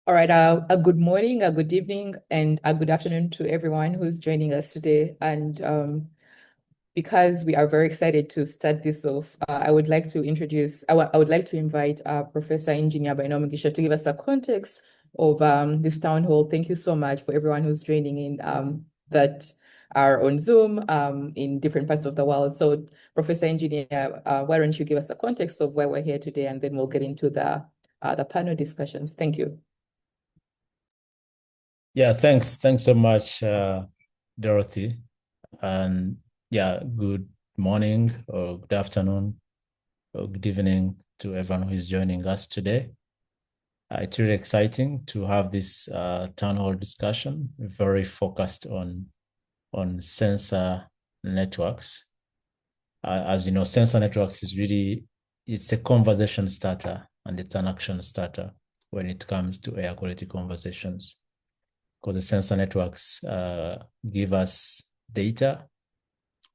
All right, a good morning, a good evening, and a good afternoon to everyone who's joining us today. And because we are very excited to start this off, I would like to I would like to invite Professor Engineer Bainomigisha to give us a context of this town hall. Thank you so much for everyone who's joining in that are on Zoom in different parts of the world. So, Professor Engineer, why don't you give us a context of why we're here today, and then we'll get into the panel discussions. Thank you. Yeah, thanks. Thanks so much, Dorothy. And yeah, good morning or good afternoon or good evening to everyone who is joining us today. It's really exciting to have this town hall discussion, very focused on sensor networks. As you know, sensor networks it's a conversation starter and it's an action starter when it comes to air quality conversations, because the sensor networks give us data.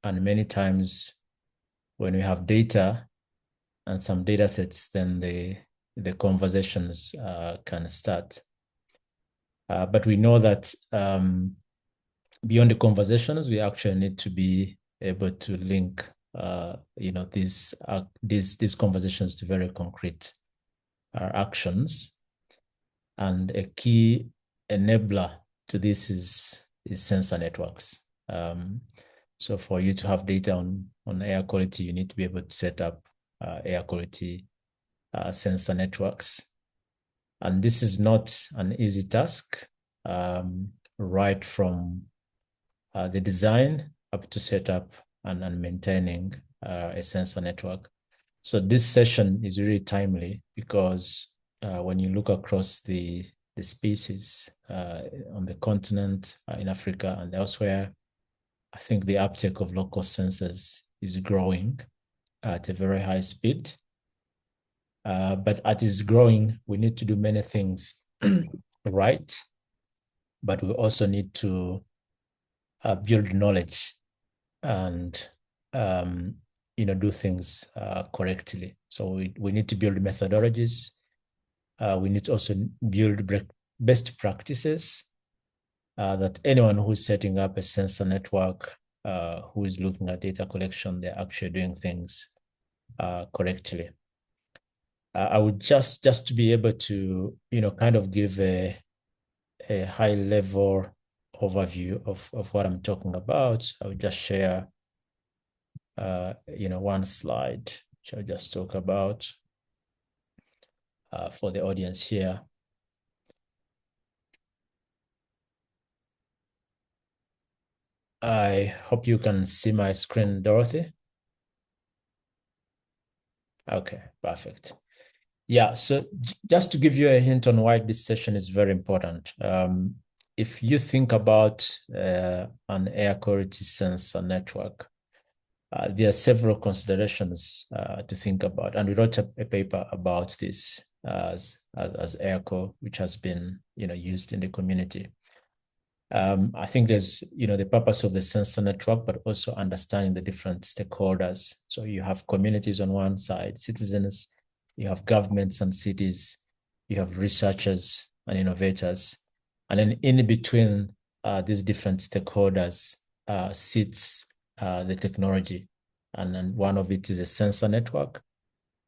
And many times when we have data and some data sets, then the conversations can start. But we know that beyond the conversations, we actually need to be able to link these conversations to very concrete actions. And a key enabler to this is sensor networks. So for you to have data on air quality, you need to be able to set up air quality sensor networks. And this is not an easy task, right from the design up to set up and maintaining a sensor network. So this session is really timely because when you look across the species on the continent, in Africa and elsewhere, I think the uptake of local sensors is growing at a very high speed. But as it's growing, we need to do many things right, but we also need to build knowledge and do things correctly. So we need to build methodologies. We need to also build best practices that anyone who's setting up a sensor network, who is looking at data collection, they're actually doing things correctly. I would just to be able to, kind of give a high level overview of what I'm talking about. I would just share, one slide, which I'll just talk about for the audience here. I hope you can see my screen, Dorothy. Okay, perfect. Yeah, so just to give you a hint on why this session is very important. If you think about an air quality sensor network, there are several considerations to think about. And we wrote a paper about this as airco, which has been used in the community. I think there's the purpose of the sensor network, but also understanding the different stakeholders. So you have communities on one side, citizens, you have governments and cities, you have researchers and innovators, and then in between these different stakeholders sits the technology, and then one of it is a sensor network,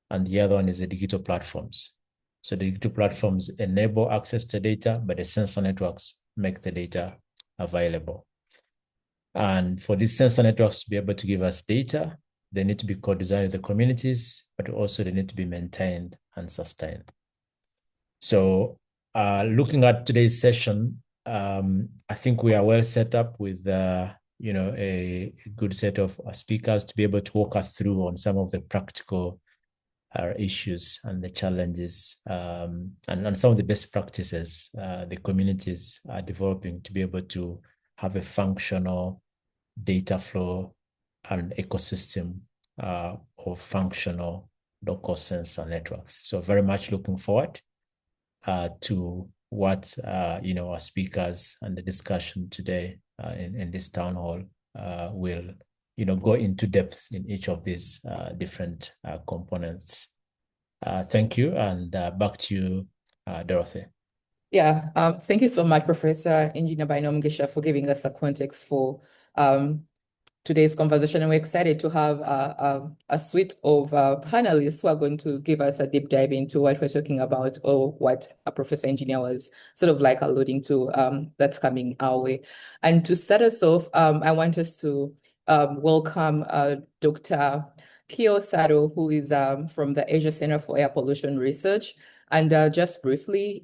and the other one is the digital platforms. So the digital platforms enable access to data, but the sensor networks make the data available. And for these sensor networks to be able to give us data, they need to be co-designed with the communities, but also they need to be maintained and sustained. So looking at today's session, I think we are well set up with a good set of speakers to be able to walk us through on some of the practical issues and the challenges, and some of the best practices the communities are developing to be able to have a functional data flow and ecosystem of functional local sensor networks. So very much looking forward to what our speakers and the discussion today in this town hall will go into depth in each of these different components. Thank you, and back to you, Dorothy. Thank you so much, Professor Engineer Bainom Gesha, for giving us the context for um, today's conversation. And we're excited to have a suite of panelists who are going to give us a deep dive into what we're talking about, or what a Professor Engineer was sort of like alluding to, that's coming our way. And to start us off, I want us to welcome Dr. Kyo Sato, who is from the Asia Center for Air Pollution Research. And just briefly,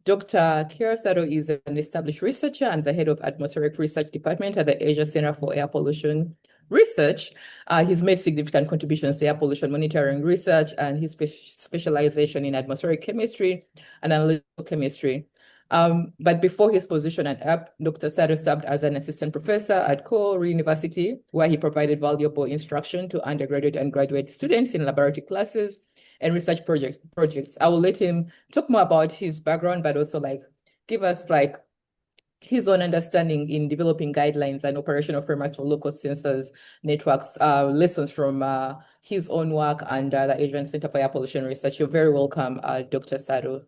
Dr. Kyo Sato is an established researcher and the head of atmospheric research department at the Asia Center for Air Pollution Research. He's made significant contributions to air pollution monitoring research and his specialization in atmospheric chemistry and analytical chemistry. But before his position at AP, Dr. Sato served as an assistant professor at Korea University, where he provided valuable instruction to undergraduate and graduate students in laboratory classes and research projects. I will let him talk more about his background, but also like give us like his own understanding in developing guidelines and operational frameworks for local sensors networks, lessons from his own work and the Asian Center for Air Pollution Research. You're very welcome, Dr. Sato.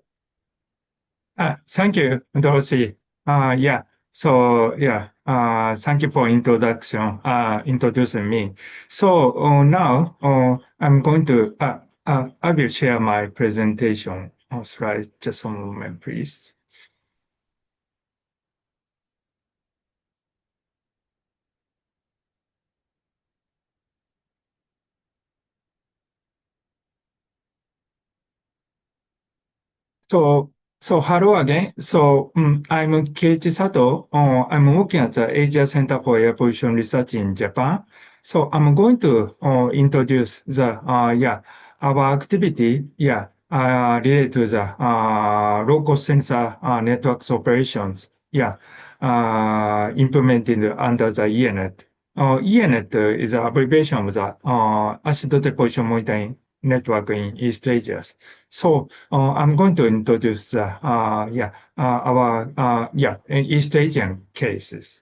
Thank you, Dorothy. Yeah. Thank you for introducing me. So now I'm going to, I will share my presentation slide. Just a moment, please. So hello again. I'm Keiichi Sato. I'm working at the Asia Center for Air Pollution Research in Japan. So I'm going to introduce our activity, related to the local sensor networks operations, implemented under the ENET. ENET is an abbreviation of the acid deposition monitoring network in East Asia. So I'm going to introduce our East Asian cases.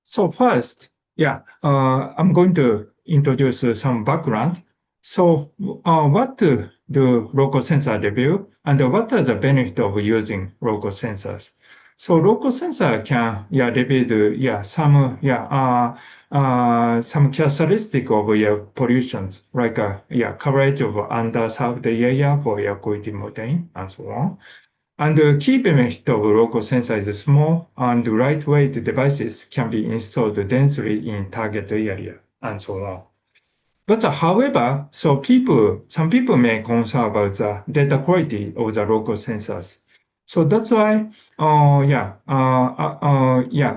So first, I'm going to introduce some background. So what do local sensor review, and what are the benefits of using local sensors? So local sensor can reveal some characteristic of air pollutions, like coverage of underserved area for air quality monitoring and so on. And the key benefit of local sensor is small and lightweight devices can be installed densely in target area and so on. But however, some people may concern about the data quality of the local sensors. So that's why,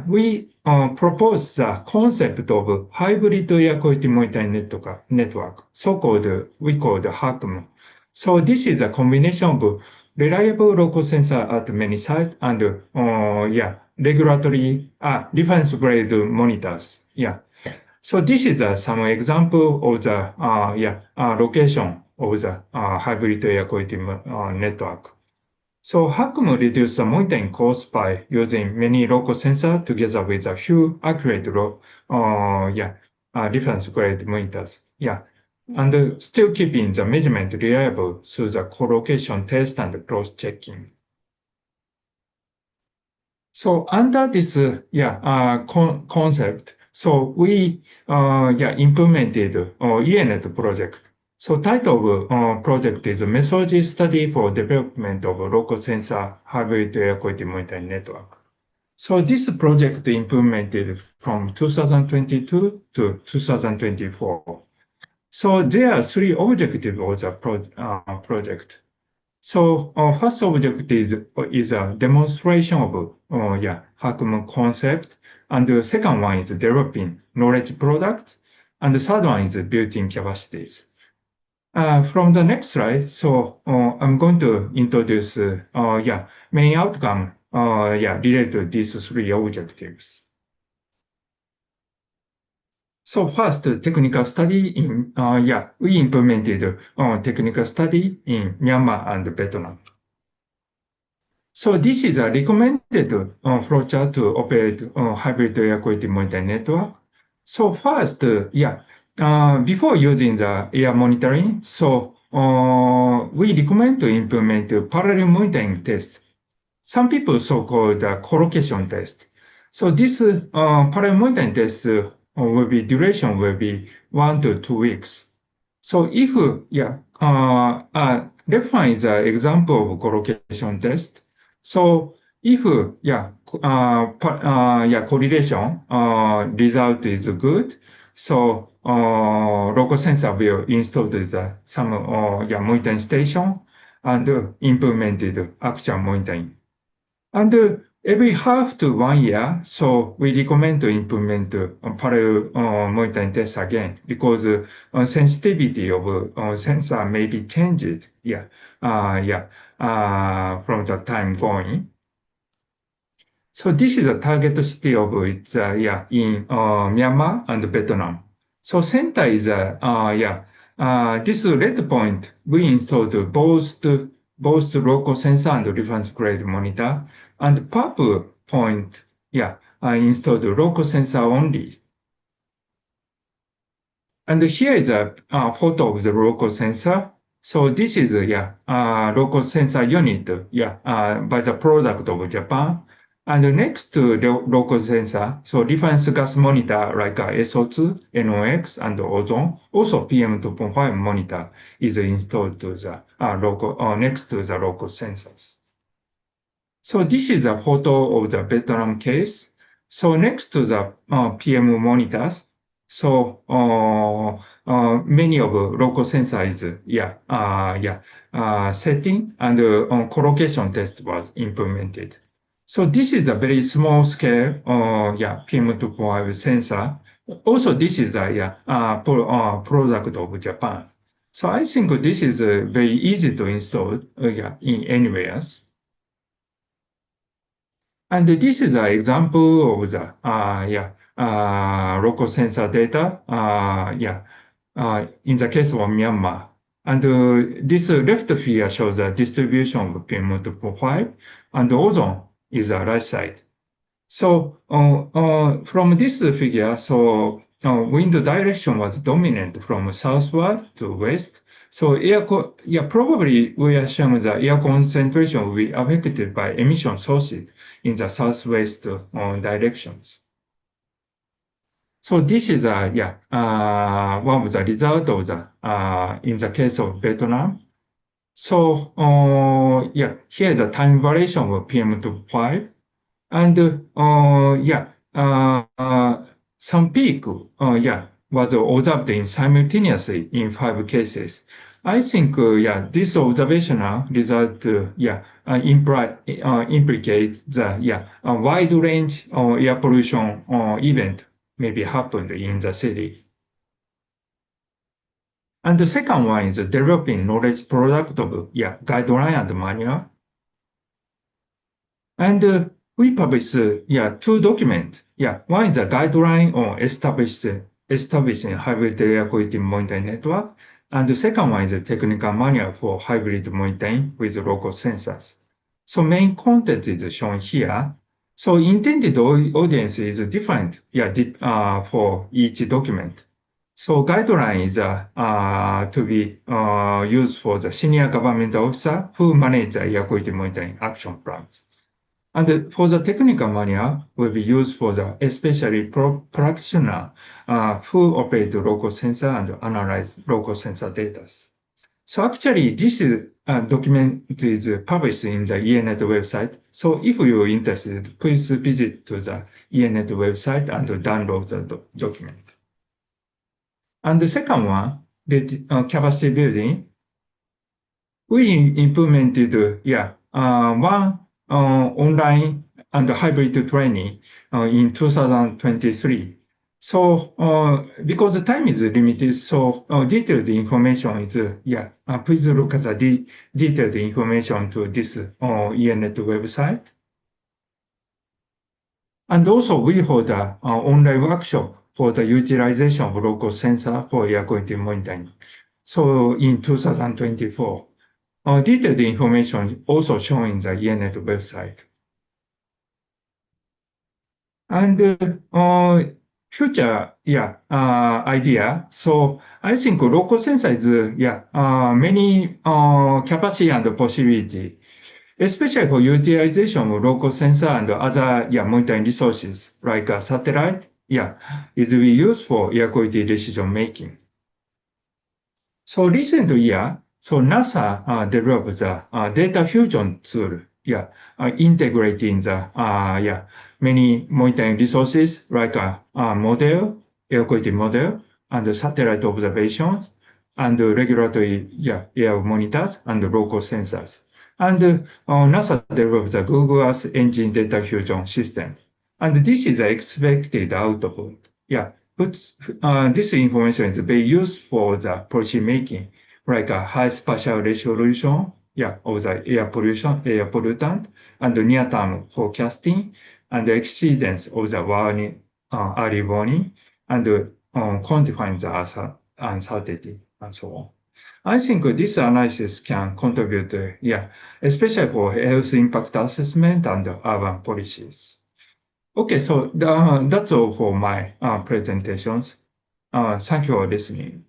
we propose the concept of hybrid air quality monitoring network, we call the HACM. So this is a combination of reliable local sensor at many sites and regulatory reference grade monitors. So this is some example of the location of the hybrid air quality network. So HACM reduces the monitoring cost by using many local sensors together with a few accurate reference grade monitors. And still keeping the measurement reliable through the co-location test and cross-checking. So under this concept, so we implemented ENET project. So title of project is Methodology Study for Development of Local Sensor Hybrid Air Quality Monitoring Network. So this project implemented from 2022 to 2024. So there are three objectives of the project. So first objective is a demonstration of HACM concept, and the second one is developing knowledge products, and the third one is built-in capacities. From the next slide, so I'm going to introduce main outcome related to these three objectives. So first, technical study in, we implemented technical study in Myanmar and Vietnam. So this is a recommended flowchart to operate hybrid air quality monitoring network. So first, before using the air monitoring, so we recommend to implement parallel monitoring test. Some people so-called collocation test. So this parallel monitoring test will be duration will be 1 to 2 weeks. So if left one is an example of collocation test. So if correlation result is good, so local sensor will install some monitoring station and implemented actual monitoring. And every half to 1 year, so we recommend to implement parallel monitoring test again because sensitivity of sensor may be changed. From the time going. So this is a target city of it, in Myanmar and Vietnam. So center is this red point we installed both local sensor and reference grade monitor, and purple point, I installed local sensor only. And here is a photo of the local sensor. So this is local sensor unit, by the product of Japan. And next to the local sensor, so reference gas monitor like SO2, NOx, and ozone, also PM2.5 monitor is installed to the next to the local sensors. So this is a photo of the Vietnam case. So next to the PM monitors, so many of local sensors, setting and collocation test was implemented. So this is a very small scale, PM2.5 sensor. Also, this is a product of Japan. So I think this is very easy to install, in anywhere. And this is an example of the local sensor data, in the case of Myanmar. And this left figure shows the distribution of PM2.5, and ozone is the right side. So from this figure, so wind direction was dominant from southward to west. So probably we assume the air concentration will be affected by emission sources in the southwest directions. So this is one of the result of the in the case of Vietnam. So here is the time variation of PM2.5. And some peak was observed in simultaneously in 5 cases. I think this observational result implicates the a wide range of air pollution event maybe happened in the city. And the second one is developing knowledge product of guideline and manual. And we published 2 documents. One is a guideline on establishing hybrid air quality monitoring network, and the second one is a technical manual for hybrid monitoring with local sensors. So main content is shown here. So intended audience is different for each document. So guideline is to be used for the senior government officer who manage the air quality monitoring action plans. And for the technical manual will be used for the especially practitioner who operate the local sensor and analyze local sensor data. So actually, this document is published in the ENet website. So if you're interested, please visit to the ENet website and download the document. And the second one, capacity building, we implemented one online and hybrid training in 2023. So because the time is limited, so detailed information is, please look at the detailed information to this ENet website. And also we hold an online workshop for the utilization of local sensor for air quality monitoring. So in 2024. Detailed information also shown in the ENet website. And future, idea. So I think local sensor is, many capacity and possibility, especially for utilization of local sensor and other, monitoring resources like a satellite, is we use for air quality decision making. So recent year, so NASA developed the data fusion tool, integrating the many monitoring resources like model, air quality model, and the satellite observations, and the regulatory air monitors and the local sensors. And NASA developed the Google Earth Engine data fusion system. And this is the expected output. Puts this information is very useful for the policy making, like a high spatial resolution, of the air pollution, air pollutant, and near-term forecasting, and the exceedance of the warning, early warning, and quantifying the uncertainty, and so on. I think this analysis can contribute, especially for health impact assessment and urban policies. Okay, so that's all for my presentations. Thank you for listening.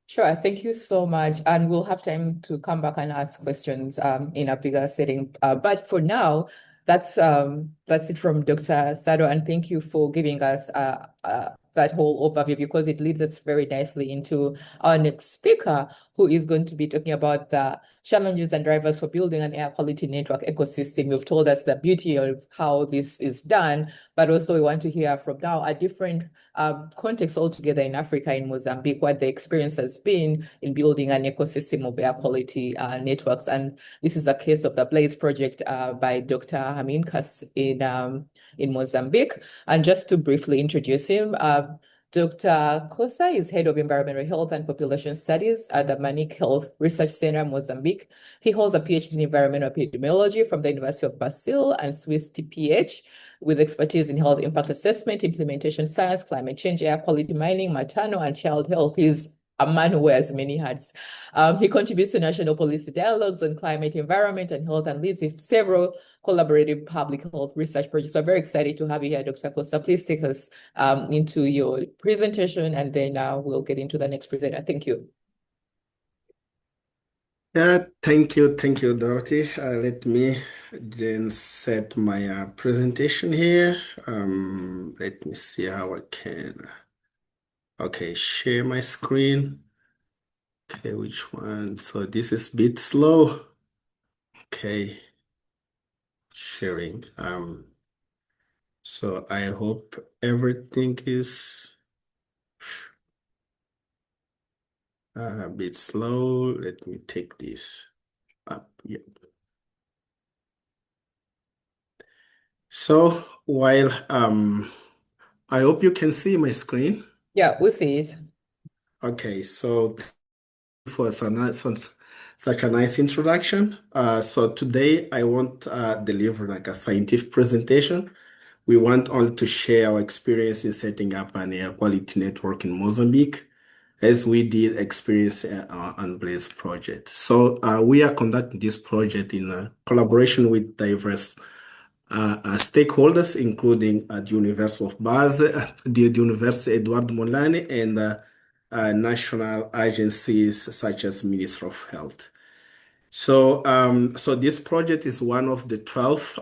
Sure, thank you so much. And we'll have time to come back and ask questions in a bigger setting. But for now, that's it from Dr. Sado, and thank you for giving us that whole overview, because it leads us very nicely into our next speaker, who is going to be talking about the challenges and drivers for building an air quality network ecosystem. You've told us the beauty of how this is done, but also we want to hear from now a different context altogether in Africa, in Mozambique, what the experience has been in building an ecosystem of air quality networks. And this is the case of the Blaze project by Dr. Hamin Kas in Mozambique. And just to briefly introduce him, Dr. Kosa is head of environmental health and population studies at the Manik Health Research Center, Mozambique. He holds a PhD in environmental epidemiology from the University of Brazil and Swiss TPH, with expertise in health impact assessment, implementation science, climate change, air quality mining, maternal and child health. He's a man who wears many hats. He contributes to national policy dialogues on climate, environment, and health, and leads several collaborative public health research projects. So I'm very excited to have you here, Dr. Costa. Please take us into your presentation, and then we'll get into the next presenter. Thank you. Thank you, Dorothy. Let me then set my presentation here. Let me see how I can. Okay, share my screen. Okay, which one? So this is a bit slow. Okay, sharing. So I hope everything is a bit slow. Let me take this up. Yeah. So while I hope you can see my screen. Yeah, we'll see it. Okay, so for such a nice introduction. So today I won't deliver like a scientific presentation. We want only to share our experience in setting up an air quality network in Mozambique, as we did experience on Blaze project. So we are conducting this project in collaboration with diverse stakeholders, including the University of Basel, the University Eduardo Mondlane, and national agencies such as Ministry of Health. So, so this project is one of the 12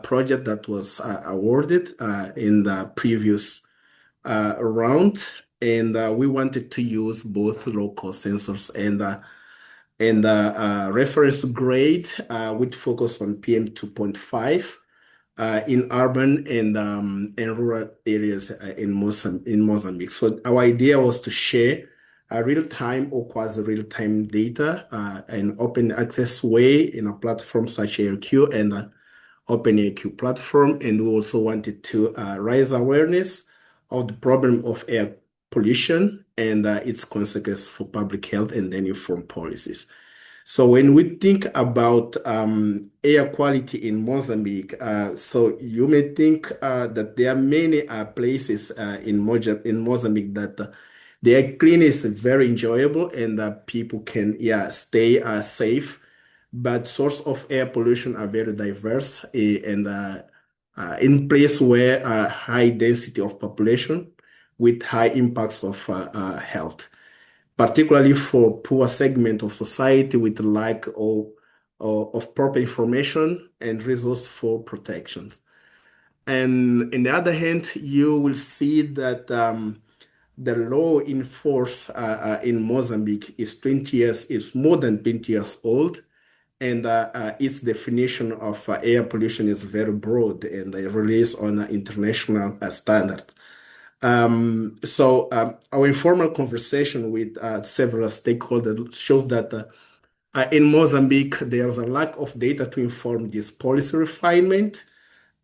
projects that was awarded in the previous round, and we wanted to use both local sensors and reference grade with focus on PM2.5. In urban and rural areas in Mozambique. So our idea was to share a real-time or quasi-real-time data in open access way in a platform such as AirQ and OpenAirQ platform. And we also wanted to raise awareness of the problem of air pollution and its consequences for public health, and then inform policies. So when we think about air quality in Mozambique, so you may think that there are many places in Mozambique that the air clean is very enjoyable and people can stay safe, but source of air pollution are very diverse and in place where high density of population. with high impacts of health, particularly for poor segment of society with lack of proper information and resourceful protections. And on the other hand, you will see that the law in force in Mozambique is more than 20 years old, and its definition of air pollution is very broad and relies on international standards. Our informal conversation with several stakeholders shows that in Mozambique, there's a lack of data to inform this policy refinement,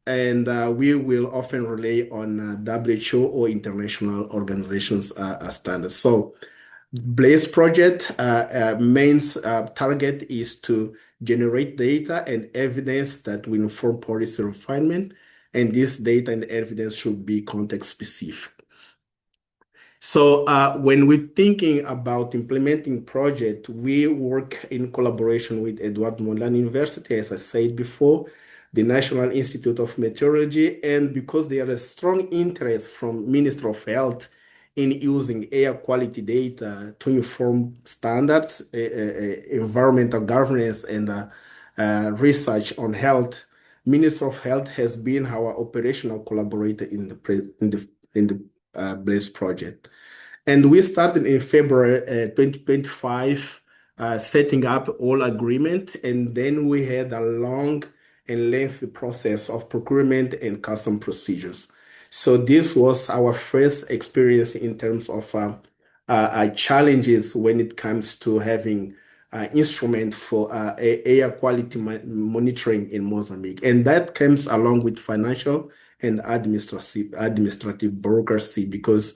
and we will often rely on WHO or international organizations standards. So Blaze project main target is to generate data and evidence that will inform policy refinement, and this data and evidence should be context specific. So when we're thinking about implementing project, we work in collaboration with Edward Mondlane University, as I said before, the National Institute of Meteorology, and because there is strong interest from Ministry of Health in using air quality data to inform standards, environmental governance, and research on health. Ministry of Health has been our operational collaborator in the Blaze project. And we started in February 2025, setting up all agreement, and then we had a long and lengthy process of procurement and custom procedures. So this was our first experience in terms of challenges when it comes to having instrument for air quality monitoring in Mozambique. And that comes along with financial and administrative bureaucracy, because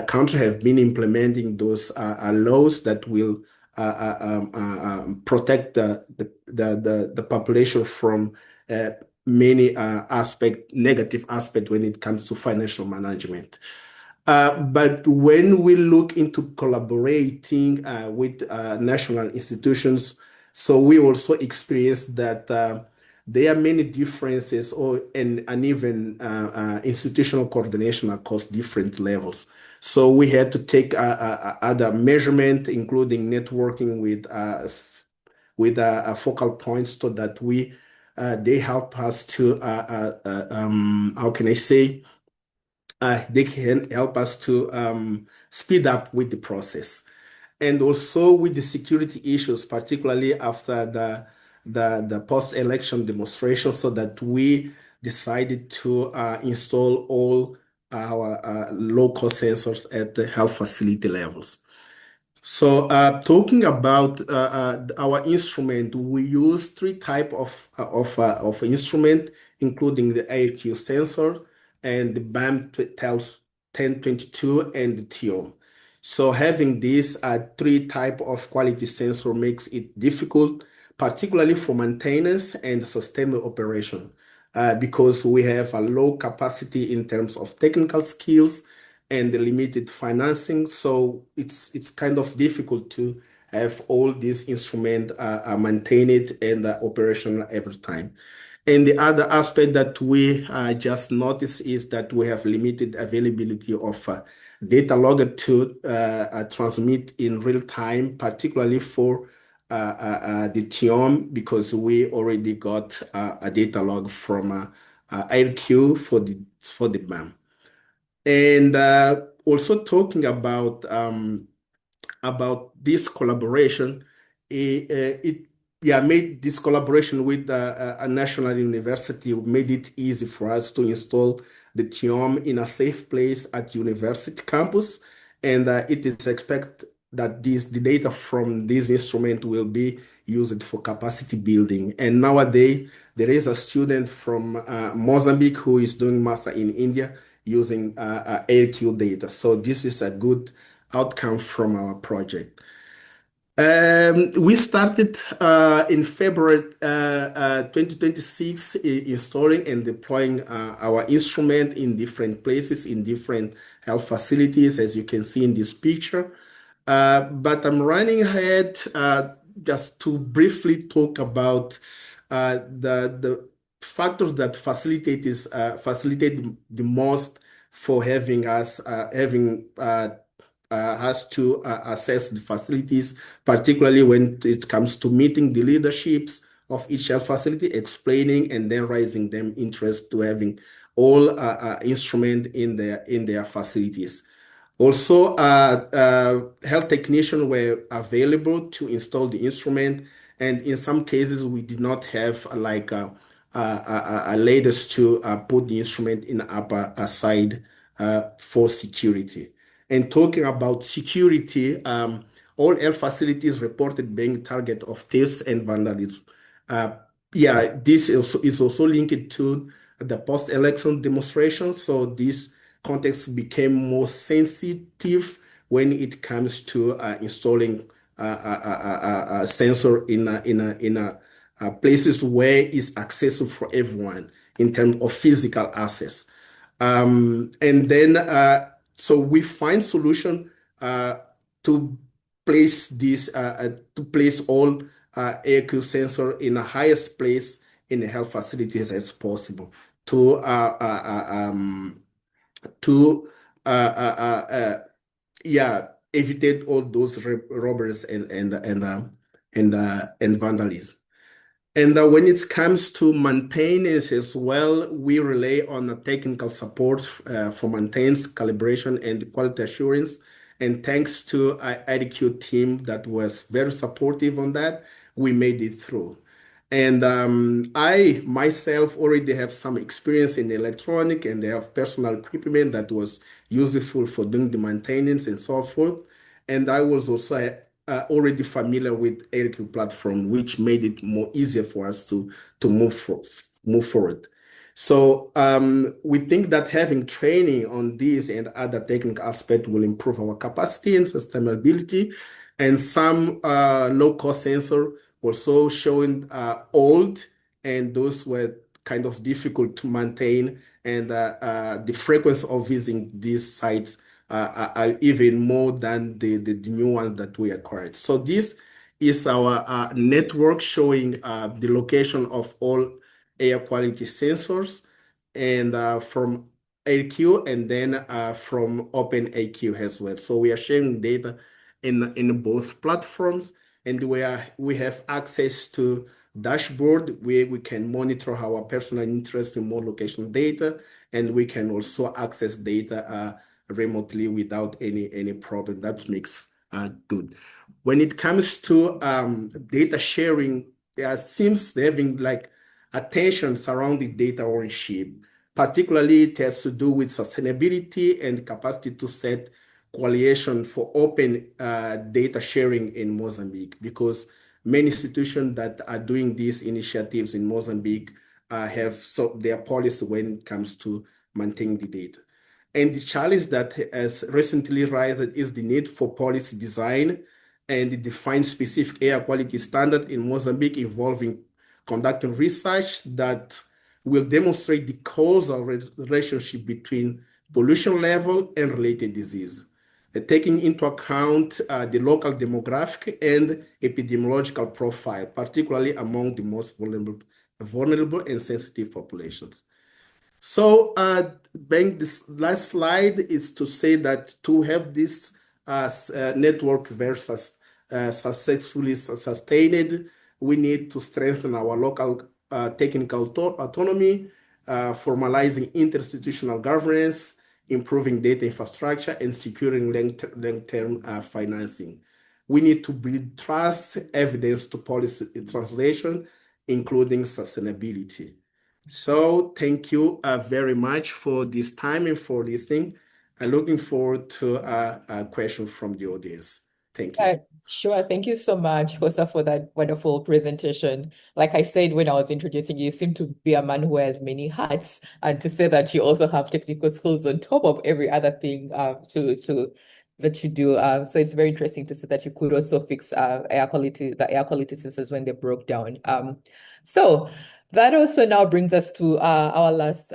countries have been implementing those laws that will protect the population from many negative aspect when it comes to financial management. But when we look into collaborating with national institutions, so we also experienced that there are many differences and uneven institutional coordination across different levels. So we had to take other measurement, including networking with focal points, so that they help us to how can I say, they can help us to speed up with the process, and also with the security issues, particularly after the post-election demonstration, so that we decided to install all our local sensors at the health facility levels. So talking about our instrument, we use three types of instrument, including the AQ sensor and the BAM 1022 and the TIOM. So having these three types of quality sensor makes it difficult, particularly for maintenance and sustainable operation, because we have a low capacity in terms of technical skills and the limited financing. So it's kind of difficult to have all these instruments maintained and operational every time. And the other aspect that we just noticed is that we have limited availability of data log to transmit in real time, particularly for the TIOM, because we already got a data log from IRQ for the BAM. And also talking about this collaboration, made this collaboration with a national university made it easy for us to install the TIOM in a safe place at university campus, and it is expected that the data from this instrument will be used for capacity building. And nowadays, there is a student from Mozambique who is doing master in India using AQ data. So this is a good outcome from our project. We started in February 2026 installing and deploying our instrument in different places, in different health facilities, as you can see in this picture. But I'm running ahead just to briefly talk about the factors that facilitate the most for having us to assess the facilities, particularly when it comes to meeting the leaderships of each health facility, explaining and then raising them interest to having all instrument in their facilities. Also, health technicians were available to install the instrument, and in some cases, we did not have like a ladies to put the instrument in the upper side for security. And talking about security, all health facilities reported being target of thieves and vandalism. Uh, yeah, this is also linked to the post-election demonstration. So this context became more sensitive when it comes to installing a sensor in places where it's accessible for everyone in terms of physical access. And then so we find solution to place all AQ sensor in the highest place in the health facilities as possible to evitate all those robberies and vandalism. And when it comes to maintenance as well, we rely on the technical support for maintenance, calibration, and quality assurance. And thanks to IDQ team that was very supportive on that, we made it through. And I myself already have some experience in electronic, and they have personal equipment that was useful for doing the maintenance and so forth. And I was also already familiar with AirQ platform, which made it more easier for us to move forward. So we think that having training on these and other technical aspects will improve our capacity and sustainability. And some low-cost sensor also showing old, and those were kind of difficult to maintain. And the frequency of visiting these sites are even more than the new ones that we acquired. So this is our network showing the location of all air quality sensors, and from AQ, and then from OpenAQ as well. So we are sharing data in both platforms, and we have access to dashboard where we can monitor our personal interest in more location data, and we can also access data remotely without any problem. That makes good. When it comes to data sharing, there seems having like attention surrounding data ownership. Particularly, it has to do with sustainability and capacity to set coalition for open data sharing in Mozambique, because many institutions that are doing these initiatives in Mozambique have their policy when it comes to maintaining the data. And the challenge that has recently risen is the need for policy design and define specific air quality standard in Mozambique, involving conducting research that will demonstrate the causal relationship between pollution level and related disease, taking into account the local demographic and epidemiological profile, particularly among the most vulnerable and sensitive populations. So, this last slide is to say that to have this network versus successfully sustained, we need to strengthen our local technical autonomy, formalizing interinstitutional governance, improving data infrastructure, and securing long-term financing. We need to build trust, evidence to policy translation, including sustainability. So thank you very much for this time and for listening. I'm looking forward to a question from the audience. Thank you. Sure. Thank you so much, Hosa, for that wonderful presentation. Like I said when I was introducing you, you seem to be a man who wears many hats, and to say that you also have technical skills on top of every other thing that you do. So it's very interesting to see that you could also fix the air quality sensors when they broke down. So that also now brings us to our last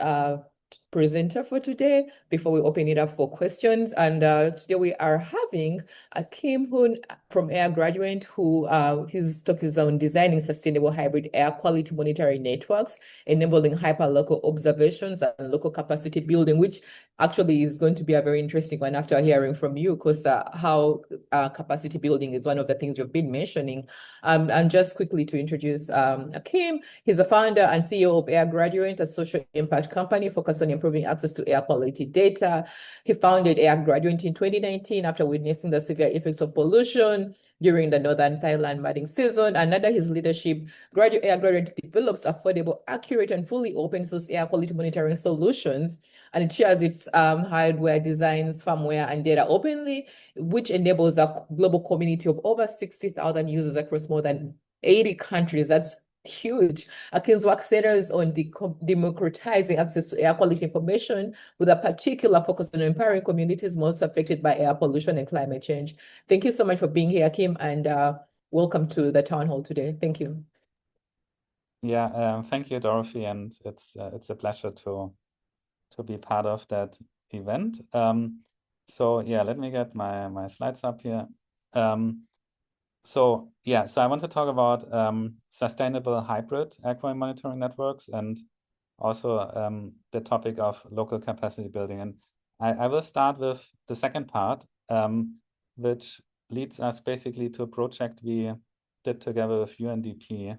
presenter for today before we open it up for questions. And today we are having Kim Hoon from Air Graduate, who his talk is on designing sustainable hybrid air quality monitoring networks, enabling hyperlocal observations and local capacity building, which actually is going to be a very interesting one after hearing from you, because how capacity building is one of the things you've been mentioning. And just quickly to introduce Kim, he's a founder and CEO of Air Graduate, a social impact company focused on improving access to air quality data. He founded Air Graduate in 2019 after witnessing the severe effects of pollution during the northern Thailand flooding season. And under his leadership, Air Graduate develops affordable, accurate, and fully open source air quality monitoring solutions. And it shares its hardware, designs, firmware, and data openly, which enables a global community of over 60,000 users across more than 80 countries. That's huge. Kim's work centers on democratizing access to air quality information with a particular focus on empowering communities most affected by air pollution and climate change. Thank you so much for being here, Kim, and welcome to the town hall today. Thank you. Yeah, thank you, Dorothy, and it's a pleasure to be part of that event. So yeah, let me get my slides up here. So I want to talk about sustainable hybrid air quality monitoring networks and also the topic of local capacity building. And I will start with the second part, which leads us basically to a project we did together with UNDP.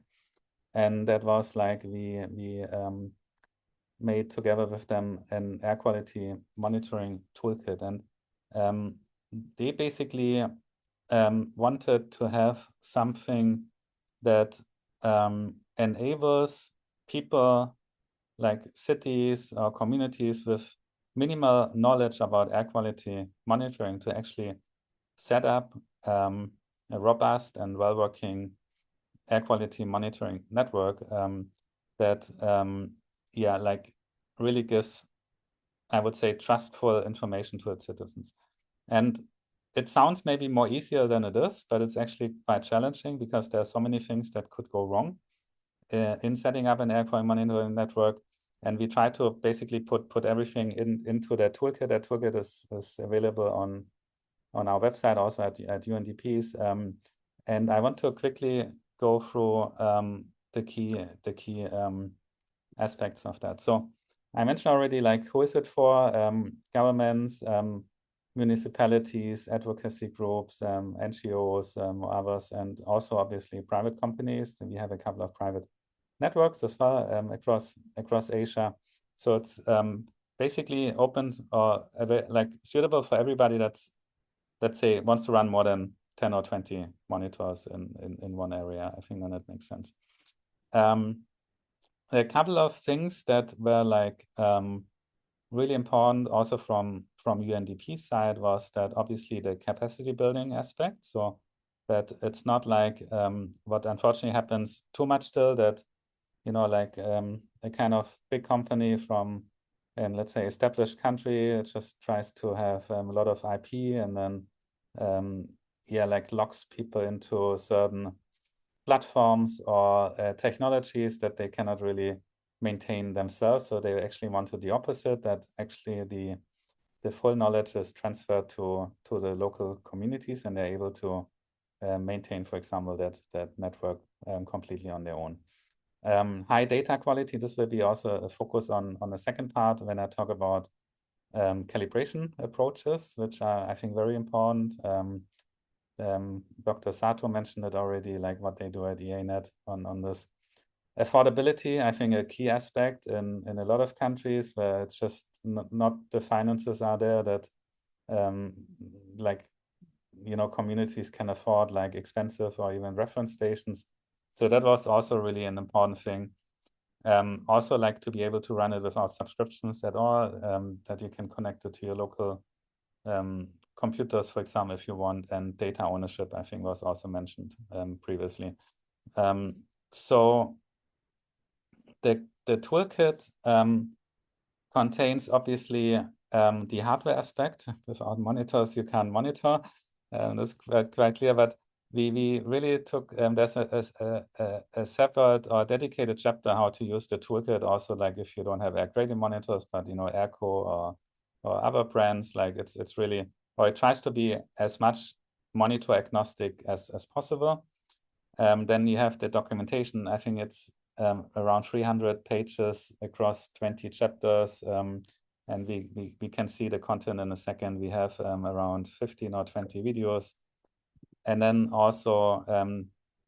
And that was like we made together with them an air quality monitoring toolkit. And they basically wanted to have something that enables people like cities or communities with minimal knowledge about air quality monitoring to actually set up a robust and well-working air quality monitoring network that like really gives, I would say, trustful information to its citizens. And it sounds maybe more easier than it is, but it's actually quite challenging because there are so many things that could go wrong in setting up an air quality monitoring network. And we try to basically put everything into that toolkit. That toolkit is available on our website, also at UNDP's. And I want to quickly go through the key aspects of that. So I mentioned already, like, who is it for? Governments, municipalities, advocacy groups, NGOs, others, and also obviously private companies. And we have a couple of private networks as well across Asia. So it's basically open or like suitable for everybody that's, let's say, wants to run more than 10 or 20 monitors in one area. I think then that makes sense. A couple of things that were like really important also from UNDP's side was that obviously the capacity building aspect. So that it's not like what unfortunately happens too much still, that, you know, like a kind of big company from an, let's say, established country, it just tries to have a lot of IP and then like locks people into certain platforms or technologies that they cannot really maintain themselves. So they actually wanted the opposite, that actually the full knowledge is transferred to the local communities and they're able to maintain, for example, that network completely on their own. High data quality, this will be also a focus on the second part when I talk about calibration approaches, which are, I think, very important. Dr. Sato mentioned it already, like what they do at EANet on this. Affordability, I think, a key aspect in a lot of countries where it's just not the finances are there that like, you know, communities can afford like expensive or even reference stations. So that was also really an important thing. Also, like, to be able to run it without subscriptions at all, that you can connect it to your local computers, for example, if you want, and data ownership, I think, was also mentioned previously. So the toolkit contains obviously the hardware aspect. Without monitors, you can't monitor. That's quite clear, but we really took there's a separate or dedicated chapter how to use the toolkit. Also, like if you don't have air gradient monitors, but Airco or other brands, like it's really, or it tries to be as much monitor agnostic as possible. Then you have the documentation. I think it's around 300 pages across 20 chapters. And we can see the content in a second. We have around 15 or 20 videos. And then also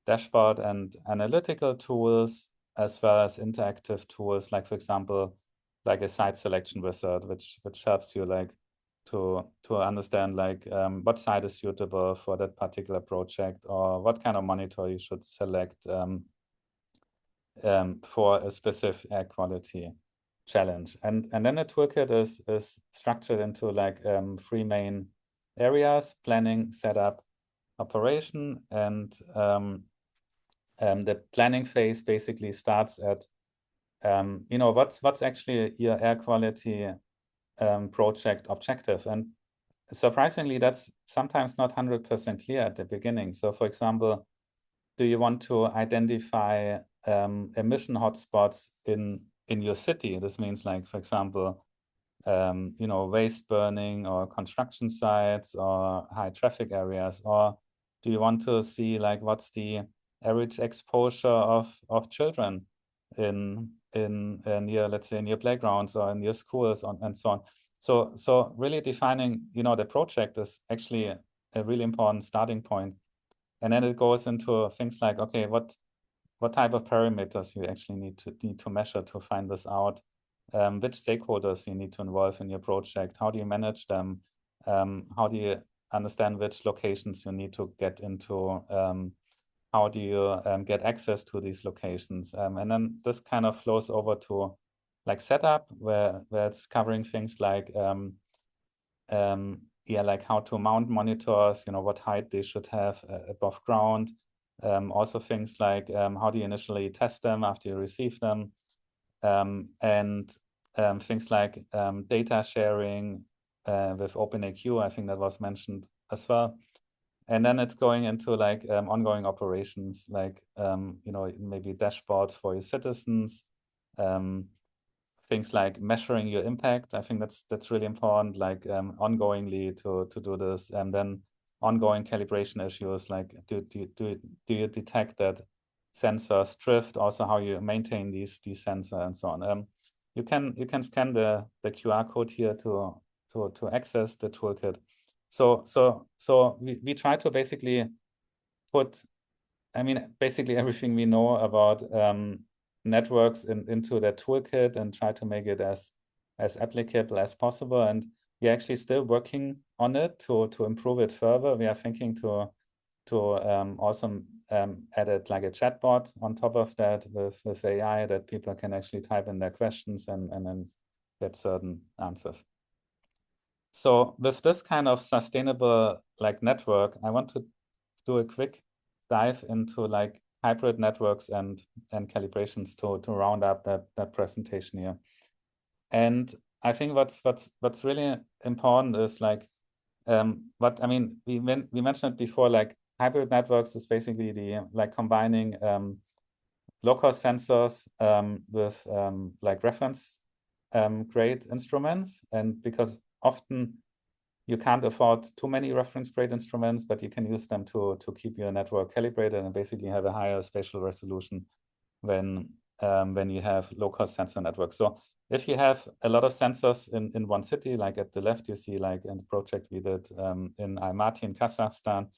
dashboard and analytical tools, as well as interactive tools, like for example, like a site selection wizard, which helps you like to understand like what site is suitable for that particular project, or what kind of monitor you should select for a specific air quality challenge. And then the toolkit is structured into like 3 main areas: planning, setup, operation. And the planning phase basically starts at what's actually your air quality project objective. And surprisingly, that's sometimes not 100% clear at the beginning. So for example, do you want to identify emission hotspots in your city? This means, like, for example, waste burning or construction sites or high traffic areas? Or do you want to see like what's the average exposure of children in your, let's say, in your playgrounds or in your schools and so on? So really defining, the project is actually a really important starting point. And then it goes into things like, okay, what type of parameters you actually need to measure to find this out, which stakeholders you need to involve in your project, how do you manage them, how do you understand which locations you need to get into, how do you get access to these locations, and then this kind of flows over to like setup, where it's covering things like like how to mount monitors, what height they should have above ground. Also things like how do you initially test them after you receive them, and things like data sharing with OpenAQ. I think that was mentioned as well. And then it's going into like ongoing operations, like maybe dashboards for your citizens, things like measuring your impact. I think that's really important, like ongoingly to do this. And then ongoing calibration issues, like do you detect that sensors drift, also how you maintain these sensors and so on. You can scan the QR code here to access the toolkit. So we try to basically put, basically everything we know about networks into the toolkit and try to make it as applicable as possible. And we're actually still working on it to improve it further. We are thinking to also add it like a chatbot on top of that with AI, that people can actually type in their questions and then get certain answers. So with this kind of sustainable like network, I want to do a quick dive into like hybrid networks and calibrations to round up that presentation here. And I think what's really important is like we mentioned it before, like hybrid networks is basically the like combining low-cost sensors with like reference grade instruments. And because often you can't afford too many reference grade instruments, but you can use them to keep your network calibrated and basically have a higher spatial resolution when you have low-cost sensor networks. So if you have a lot of sensors in one city, like at the left, you see like in the project we did in Almaty in Kazakhstan,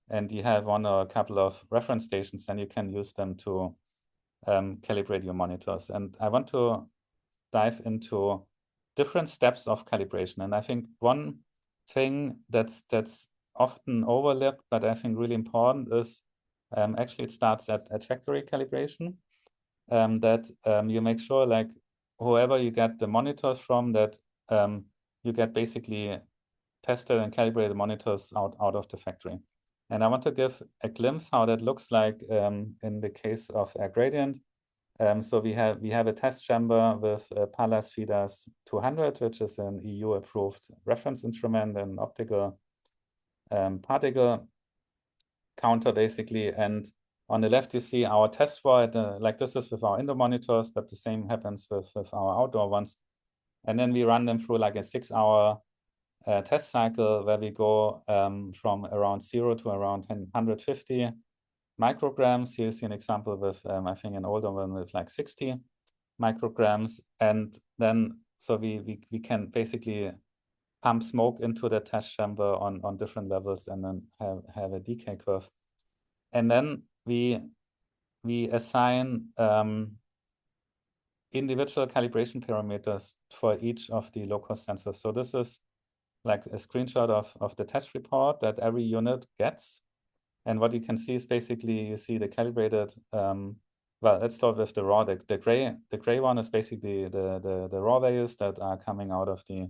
and you have one or a couple of reference stations, then you can use them to calibrate your monitors. And I want to dive into different steps of calibration. And I think one thing that's often overlooked, but I think really important, is actually it starts at factory calibration. That you make sure, like, whoever you get the monitors from, that you get basically tested and calibrated monitors out of the factory. And I want to give a glimpse how that looks like in the case of air gradient. So we have a test chamber with Pallas FIDAS 200, which is an EU-approved reference instrument and optical particle counter basically. And on the left, you see our test for it, like this is with our indoor monitors, but the same happens with our outdoor ones. And then we run them through like a 6-hour test cycle where we go from around 0 to around 150 micrograms. Here's an example with, I think, an older one with like 60 micrograms. And then, so we can basically pump smoke into the test chamber on different levels and then have a decay curve. And then we assign individual calibration parameters for each of the low-cost sensors. So this is like a screenshot of the test report that every unit gets. And what you can see is basically you see the calibrated, well, let's start with the raw. The gray one is basically the raw values that are coming out of the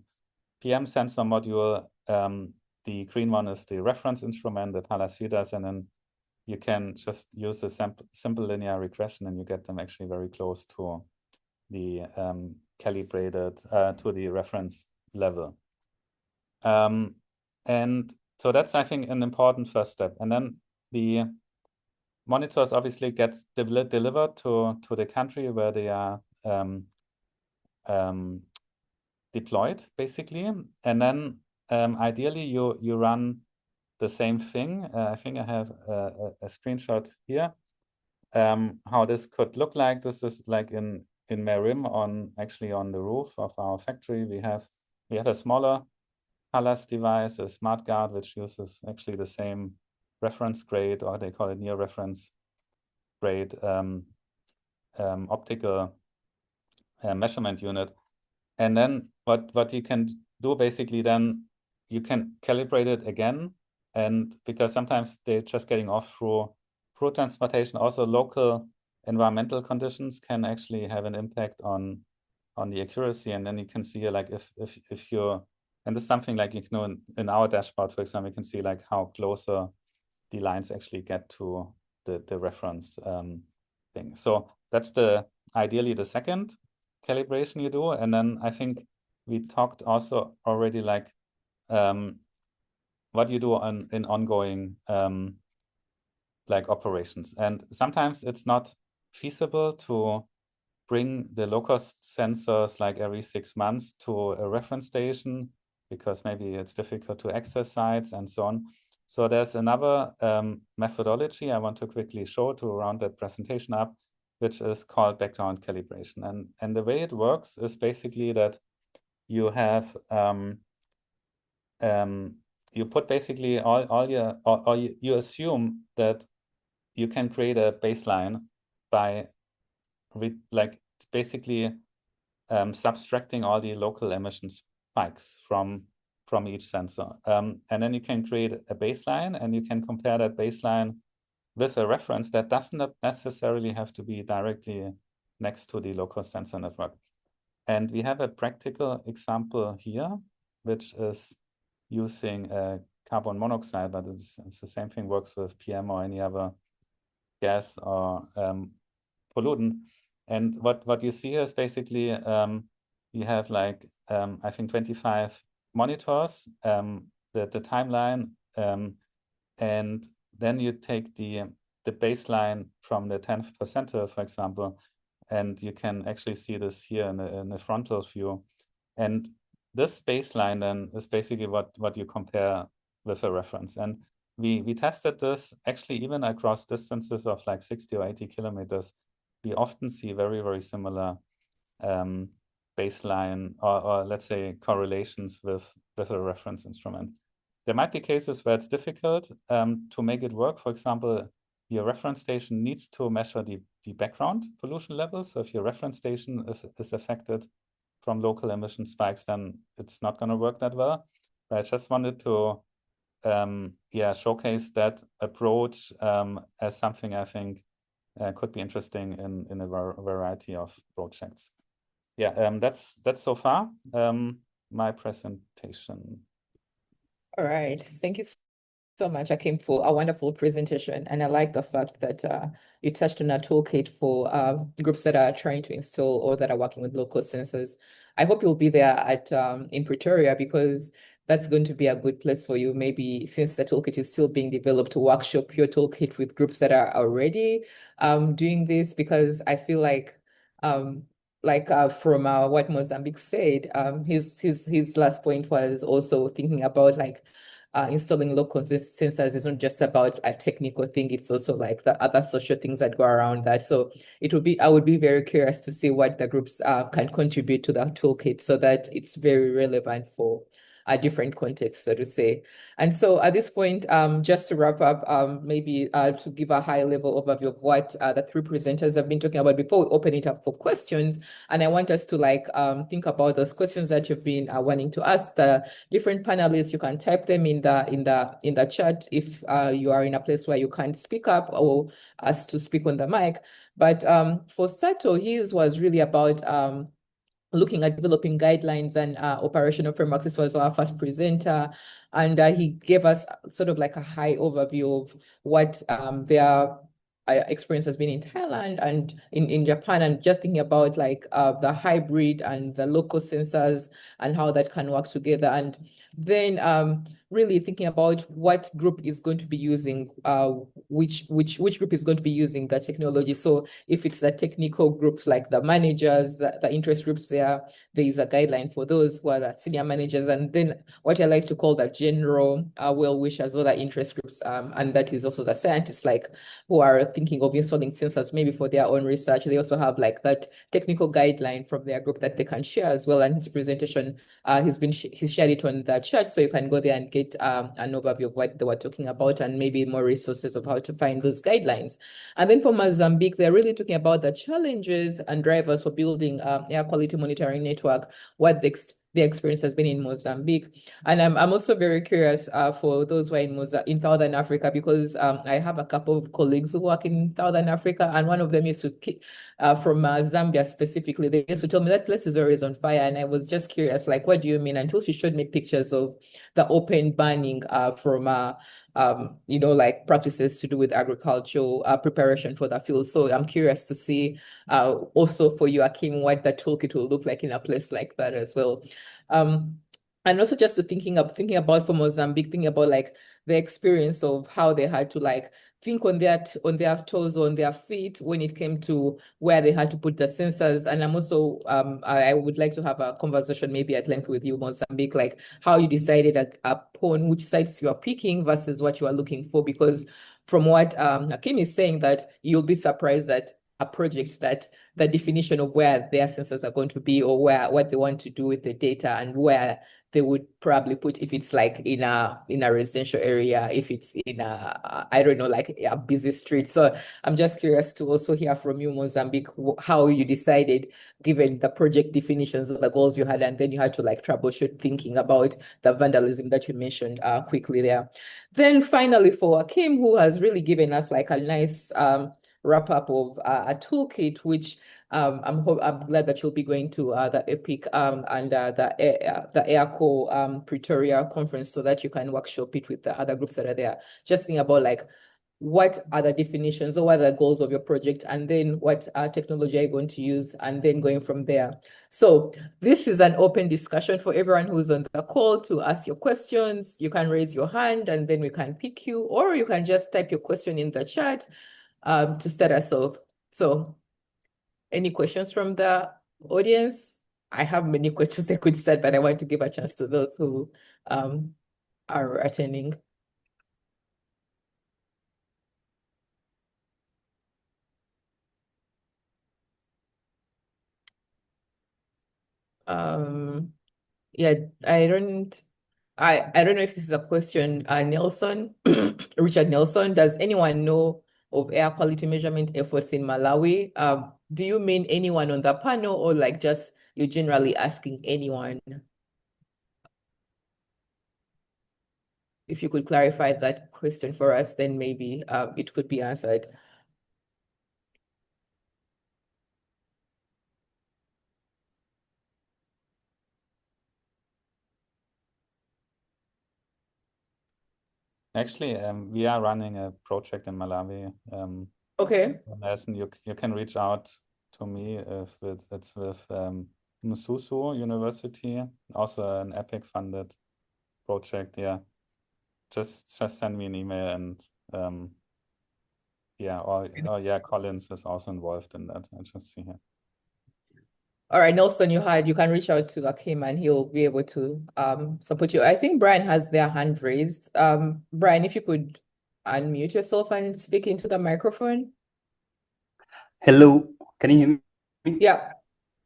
PM sensor module. The green one is the reference instrument, the Pallas Vidas, and then you can just use a simple linear regression and you get them actually very close to the calibrated, to the reference level. And so that's, I think, an important first step. And then the monitors obviously get delivered to the country where they are deployed, basically. And then ideally you run the same thing. I think I have a screenshot here. How this could look like. This is like in Merim on the roof of our factory. We have a smaller Pallas device, a smart guard, which uses actually the same reference grade, or they call it near reference grade optical measurement unit. And then what you can do basically, then you can calibrate it again. And because sometimes they're just getting off through transportation, also local environmental conditions can actually have an impact on the accuracy. And then you can see like if you're, and this is something like, you know, in our dashboard, for example, you can see like how closer the lines actually get to the reference thing. So that's ideally the second calibration you do. And then I think we talked also already like what you do in ongoing like operations. And sometimes it's not feasible to bring the low-cost sensors like every 6 months to a reference station because maybe it's difficult to access sites and so on. So there's another methodology I want to quickly show to round that presentation up, which is called background calibration. And the way it works is basically that you have you put basically all your, or you assume that you can create a baseline by like basically subtracting all the local emission spikes from each sensor. And then you can create a baseline and you can compare that baseline with a reference that does not necessarily have to be directly next to the local sensor network. And we have a practical example here, which is using carbon monoxide, but it's the same thing, works with PM or any other gas or pollutant. And what you see here is basically you have like I think 25 monitors, the timeline, and then you take the baseline from the 10th percentile, for example, and you can actually see this here in the frontal view. And this baseline then is basically what you compare with a reference. And we tested this actually even across distances of like 60 or 80 kilometers. We often see very, very similar baseline or let's say correlations with a reference instrument. There might be cases where it's difficult to make it work. For example, your reference station needs to measure the background pollution levels. So if your reference station is affected from local emission spikes, then it's not going to work that well. But I just wanted to showcase that approach as something I think could be interesting in a variety of projects. Yeah, that's so far my presentation. All right, thank you so much, Akim, for a wonderful presentation. And I like the fact that you touched on a toolkit for groups that are trying to install or that are working with local sensors. I hope you'll be there at in Pretoria, because that's going to be a good place for you. Maybe since the toolkit is still being developed, to workshop your toolkit with groups that are already doing this, because I feel like from what Mozambique said, his last point was also thinking about like installing local sensors is not just about a technical thing, it's also like the other social things that go around that. So I would be very curious to see what the groups can contribute to the toolkit so that it's very relevant for a different context, so to say. And so at this point, just to wrap up, maybe to give a high level overview of what the three presenters have been talking about before we open it up for questions. And I want us to like think about those questions that you've been wanting to ask the different panelists. You can type them in the chat if you are in a place where you can't speak up or ask to speak on the mic. But for Sato, his was really about looking at developing guidelines and operational frameworks. This was our first presenter, and he gave us sort of like a high overview of what their experience has been in Thailand and in Japan, and just thinking about like the hybrid and the local sensors and how that can work together. And then really thinking about what group is going to be using, which group is going to be using the technology. So if it's the technical groups like the managers, the interest groups there is a guideline for those who are the senior managers. And then what I like to call the general well-wishers or the interest groups. And that is also the scientists like who are thinking of installing sensors maybe for their own research. They also have like that technical guideline from their group that they can share as well. And his presentation, he shared it on the chat, so you can go there and get an overview of what they were talking about and maybe more resources of how to find those guidelines. And then for Mozambique, they're really talking about the challenges and drivers for building air quality monitoring network, what the experience has been in Mozambique. And I'm also very curious for those who are in Southern Africa, because I have a couple of colleagues who work in Southern Africa, and one of them used to from Zambia specifically. They used to tell me that place is always on fire, and I was just curious, like, what do you mean? Until she showed me pictures of the open burning from like practices to do with agricultural preparation for the field. So I'm curious to see also for you, Akim, what the toolkit will look like in a place like that as well. And also just thinking about for Mozambique, thinking about like the experience of how they had to like think on their toes, on their feet when it came to where they had to put the sensors. And I'm also I would like to have a conversation maybe at length with you, Mozambique, like how you decided upon which sites you are picking versus what you are looking for. Because from what Akim is saying, that you'll be surprised that a project that the definition of where their sensors are going to be, or what they want to do with the data, and where they would probably put, if it's like in a residential area, if it's in a, I don't know, like a busy street. So I'm just curious to also hear from you, Mozambique, how you decided, given the project definitions of the goals you had, and then you had to like troubleshoot thinking about the vandalism that you mentioned quickly there. Then finally for Akim, who has really given us like a nice wrap up of a toolkit, which I'm glad that you'll be going to the EPIC and the AirCo Pretoria conference, so that you can workshop it with the other groups that are there. Just think about like, what are the definitions, or what are the goals of your project, and then what technology are you going to use, and then going from there. So this is an open discussion for everyone who's on the call to ask your questions. You can raise your hand and then we can pick you, or you can just type your question in the chat to start us off. So any questions from the audience? I have many questions I could start, but I want to give a chance to those who are attending. Yeah, I don't know if this is a question, Nelson, Richard Nelson, does anyone know of air quality measurement efforts in Malawi? Do you mean anyone on the panel, or like just you're generally asking anyone? If you could clarify that question for us, then maybe it could be answered. Actually, we are running a project in Malawi. Okay. Nelson, you can reach out to me if it's with Mususu University, also an EPIC funded project, yeah, just send me an email and yeah, or yeah, Collins is also involved in that. I just see here. All right, Nelson, you can reach out to Akim and he'll be able to support you. I think Brian has their hand raised. Brian, if you could unmute yourself and speak into the microphone. Hello, can you hear me? Yeah.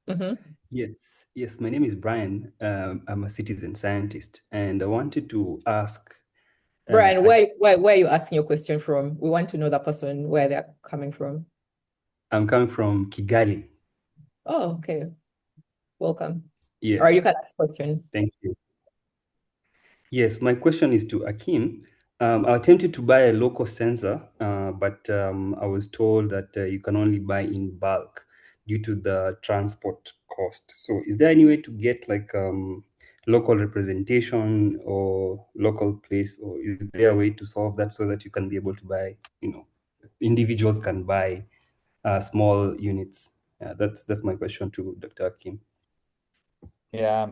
Mm-hmm. Yes, my name is Brian. I'm a citizen scientist, and I wanted to ask. Brian, where are you asking your question from? We want to know the person where they're coming from. I'm coming from Kigali. Oh, okay. Welcome. Yes. All right, you can ask a question. Thank you. Yes, my question is to Akim. I attempted to buy a local sensor, but I was told that you can only buy in bulk due to the transport cost. So is there any way to get like local representation or local place, or is there a way to solve that so that you can be able to buy, individuals can buy small units? That's my question to Dr. Akim. Yeah,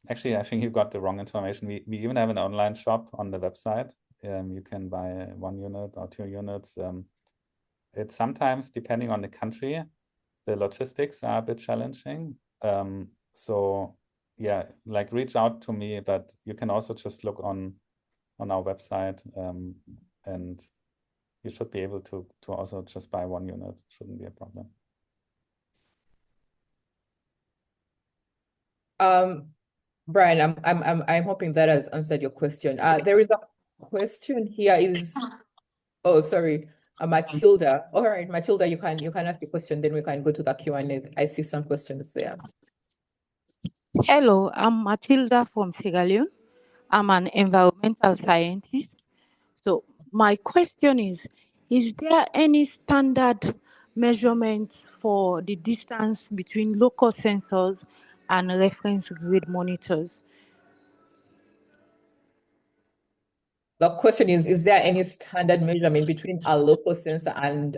actually, I think you got the wrong information. We even have an online shop on the website. You can buy 1 unit or 2 units. It's sometimes, depending on the country, the logistics are a bit challenging. So yeah, like reach out to me, but you can also just look on our website, and you should be able to also just buy 1 unit. Shouldn't be a problem. Brian, I'm hoping that has answered your question. There is a question here oh, sorry, Matilda. All right, Matilda, you can ask your question, then we can go to the Q&A. I see some questions there. Hello, I'm Matilda from Sierra Leone. I'm an environmental scientist. So my question is there any standard measurements for the distance between local sensors and reference grid monitors? The question is there any standard measurement between a local sensor and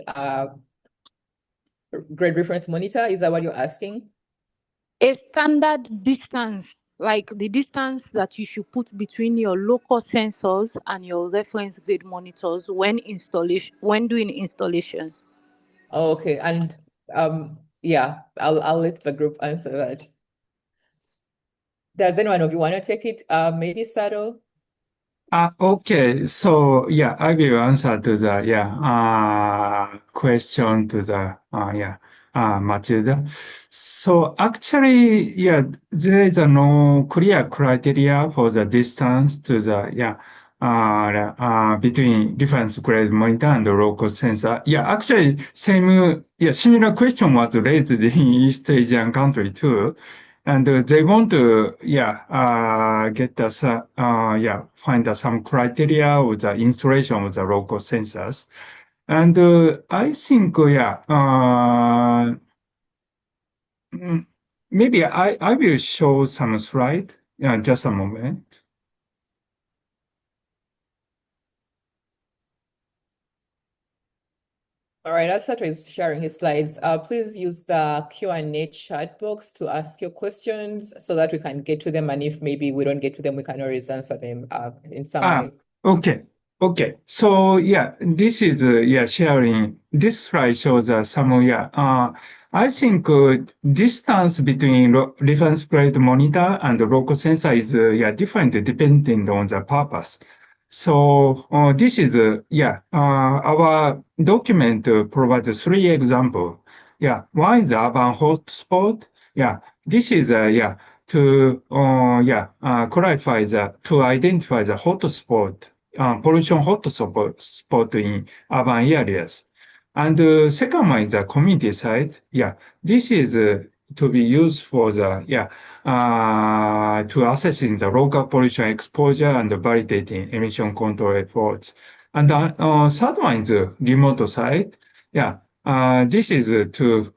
grid reference monitor? Is that what you're asking? A standard distance, like the distance that you should put between your local sensors and your reference grid monitors when doing installations. Okay, and yeah, I'll let the group answer that. Does anyone of you want to take it? Maybe Sado? Okay, so yeah, I will answer to the question to the Matilda. So actually, there is no clear criteria for the distance to the between reference grid monitor and the local sensor. Yeah, actually, similar question was raised in East Asian country too. And they want to, find some criteria with the installation of the local sensors. And I think, maybe I will show some slide. Just a moment. All right, Asato is sharing his slides. Please use the Q&A chat box to ask your questions so that we can get to them. And if maybe we don't get to them, we can always answer them in some way. Okay. So this is sharing. This slide shows I think distance between reference grid monitor and the local sensor is different depending on the purpose. So this is our document provides 3 examples. One is urban hotspot. This is to identify the hotspot, pollution hotspot in urban areas. And the second one is the community side. This is to be used for the to assessing the local pollution exposure and validating emission control efforts. And the third one is the remote side. This is to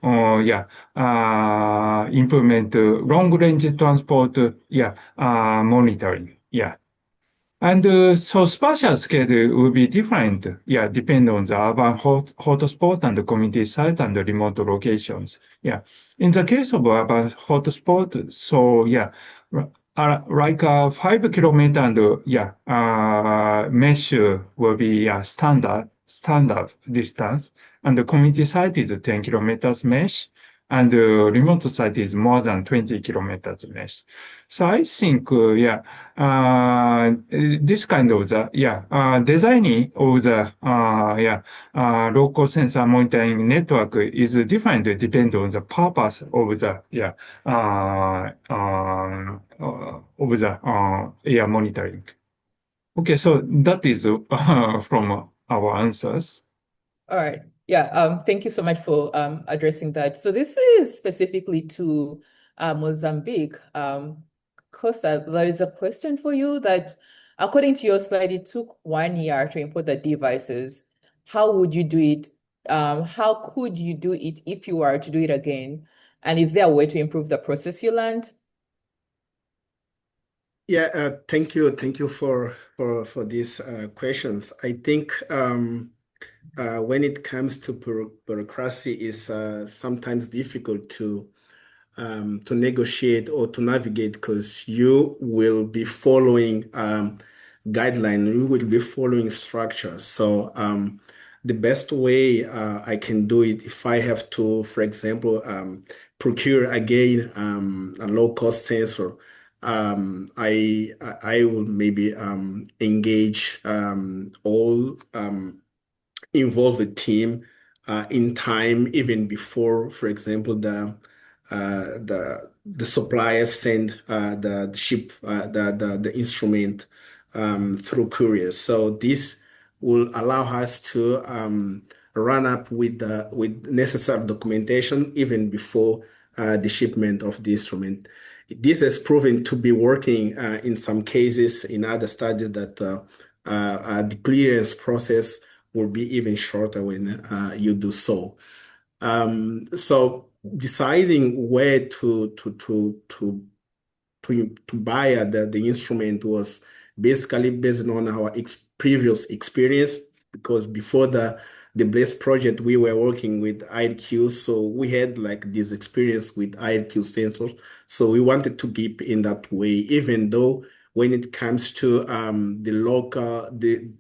implement long-range transport monitoring. And so spatial scale will be different, depending on the urban hotspot and the community site and the remote locations. In the case of urban hotspot, so like 5 kilometer and mesh will be standard distance, and the community site is 10 kilometers mesh, and the remote site is more than 20 kilometers mesh. So I think this kind of designing of the local sensor monitoring network is different depending on the purpose of the air monitoring. Okay, so that is from our answers. All right. Yeah. Thank you so much for addressing that. So this is specifically to Mozambique. Costa, there is a question for you that, according to your slide, it took 1 year to import the devices. How would you do it? How could you do it if you were to do it again? And is there a way to improve the process you learned? Yeah, thank you for these questions. I think when it comes to bureaucracy, is sometimes difficult to negotiate or to navigate, because you will be following guideline, you will be following structure. So the best way I can do it, if I have to, for example, procure again a low cost sensor, I will maybe engage all involved team in time, even before, for example, the suppliers send the ship the instrument through couriers. So this will allow us to run up with necessary documentation even before the shipment of the instrument. This has proven to be working in some cases. In other studies, that the clearance process will be even shorter when you do so. So deciding where to buy the instrument was basically based on our previous experience, because before the Blaze project, we were working with IRQ, so we had like this experience with IRQ sensors. So we wanted to keep in that way, even though when it comes to the local, the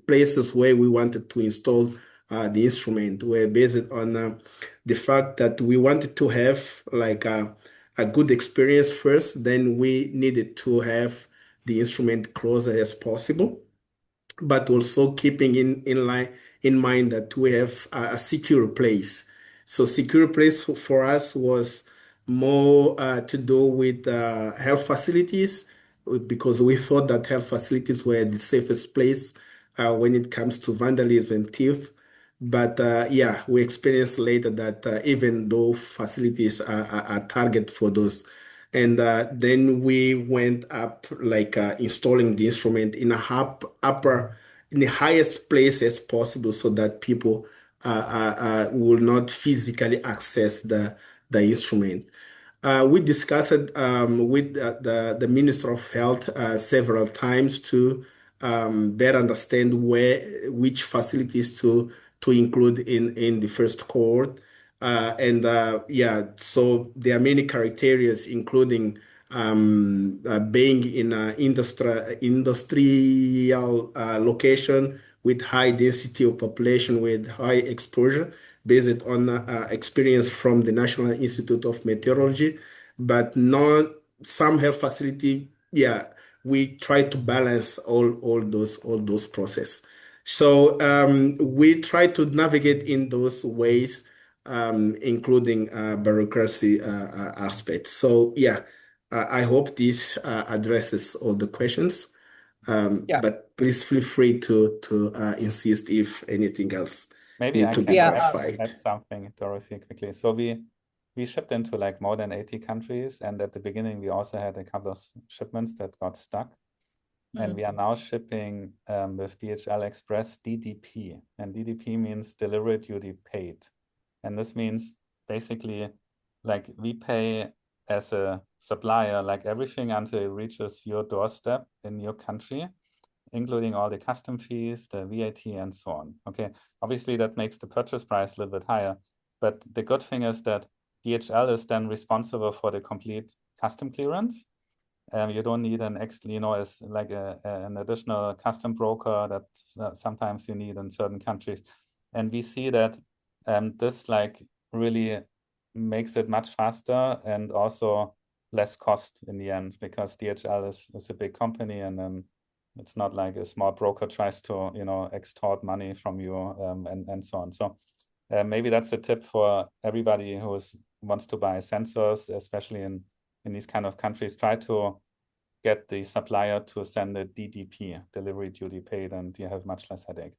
places where we wanted to install the instrument were based on the fact that we wanted to have like a good experience first, then we needed to have the instrument closer as possible, but also keeping in mind that we have a secure place. So secure place for us was more to do with health facilities, because we thought that health facilities were the safest place when it comes to vandalism and theft. But yeah, we experienced later that even though facilities are target for those. And then we went up like installing the instrument in in the highest place as possible, so that people will not physically access the instrument. We discussed with the Minister of Health several times to better understand which facilities to include in the first cohort. Yeah, so there are many criteria, including being in an industrial location with high density of population with high exposure, based on experience from the National Institute of Meteorology, but not some health facility. Yeah, we try to balance all those processes. So we try to navigate in those ways, including bureaucracy aspects. So yeah, I hope this addresses all the questions. Yeah. But please feel free to insist if anything else Maybe need I to can be add clarified. something, Dorothy, quickly. So we shipped into like more than 80 countries, and at the beginning we also had a couple of shipments that got stuck. And we are now shipping with DHL Express DDP, and DDP means delivery duty paid. And this means basically like we pay as a supplier like everything until it reaches your doorstep in your country, including all the custom fees, the VAT, and so on. Okay, obviously that makes the purchase price a little bit higher, but the good thing is that DHL is then responsible for the complete custom clearance. You don't need an as like an additional custom broker that sometimes you need in certain countries. And we see that this like really makes it much faster and also less cost in the end, because DHL is a big company, and then it's not like a small broker tries to extort money from you and so on. So maybe that's a tip for everybody who wants to buy sensors, especially in these kind of countries. Try to get the supplier to send a DDP, delivery duty paid, and you have much less headache.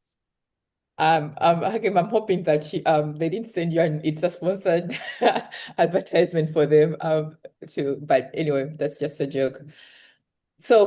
Hakim, I'm hoping that they didn't send you it's a sponsored advertisement for them but anyway, that's just a joke. So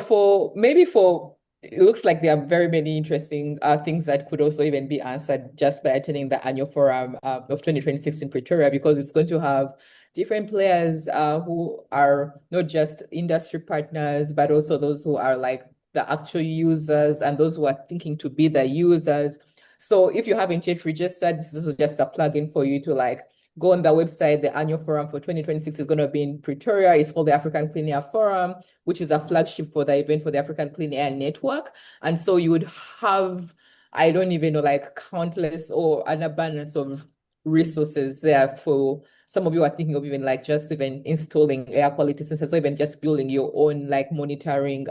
it looks like there are very many interesting things that could also even be answered just by attending the annual forum of 2026 in Pretoria, because it's going to have different players who are not just industry partners, but also those who are like the actual users and those who are thinking to be the users. So if you haven't yet registered, this is just a plugin for you to like go on the website. The annual forum for 2026 is going to be in Pretoria. It's called the African Clean Air Forum, which is a flagship for the event for the African Clean Air Network. And so you would have, I don't even know, like countless or an abundance of resources there for some of you are thinking of even like just even installing air quality sensors or even just building your own like monitoring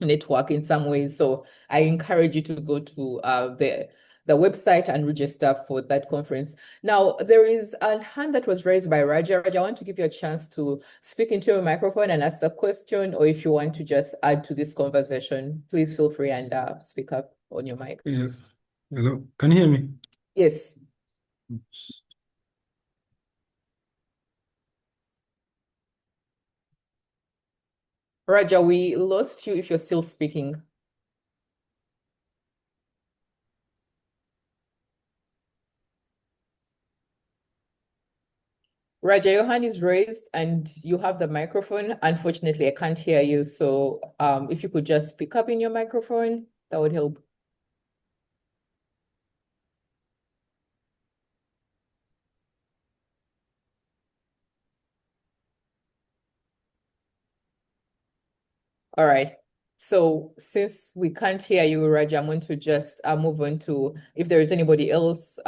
network in some ways. So I encourage you to go to the website and register for that conference. Now, there is a hand that was raised by Raja. Raja, I want to give you a chance to speak into your microphone and ask a question, or if you want to just add to this conversation, please feel free and speak up on your mic. Yeah. Hello, can you hear me? Yes. Raja, we lost you if you're still speaking. Raja, your hand is raised and you have the microphone. Unfortunately, I can't hear you. So if you could just speak up in your microphone, that would help. All right. So since we can't hear you, Raja, I'm going to just move on to if there is anybody else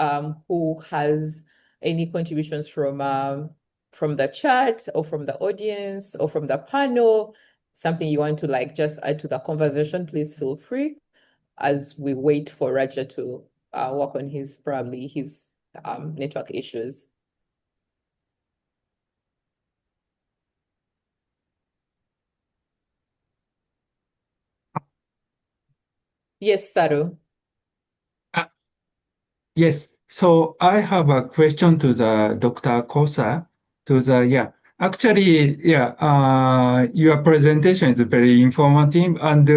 who has any contributions from the chat or from the audience or from the panel, something you want to like just add to the conversation, please feel free as we wait for Raja to work on his network issues. Yes, Saru. Yes. So I have a question to the Dr. Kosa. Actually, your presentation is very informative, and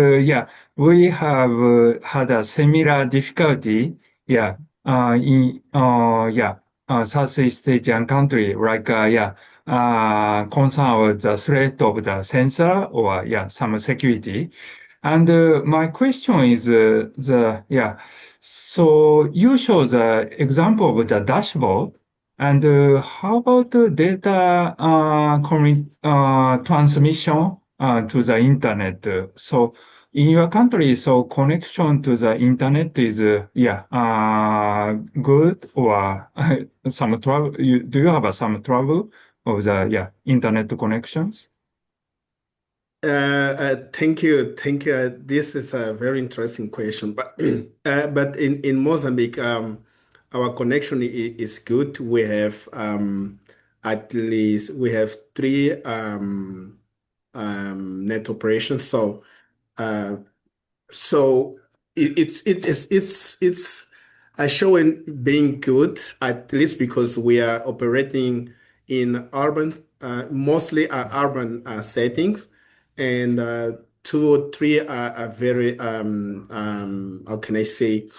we have had a similar difficulty, in Southeast Asian country, like concern with the threat of the sensor or some security. And my question is so you show the example of the dashboard, and how about the data transmission to the internet? So in your country, so connection to the internet is good, or some trouble? Do you have some trouble of the internet connections? Thank you. Thank you. This is a very interesting question. But but in Mozambique, our connection is good. We have at least we have three net operations. So uh, so it's showing being good, at least because we are operating in urban, mostly urban settings, and two or three are very how can I say,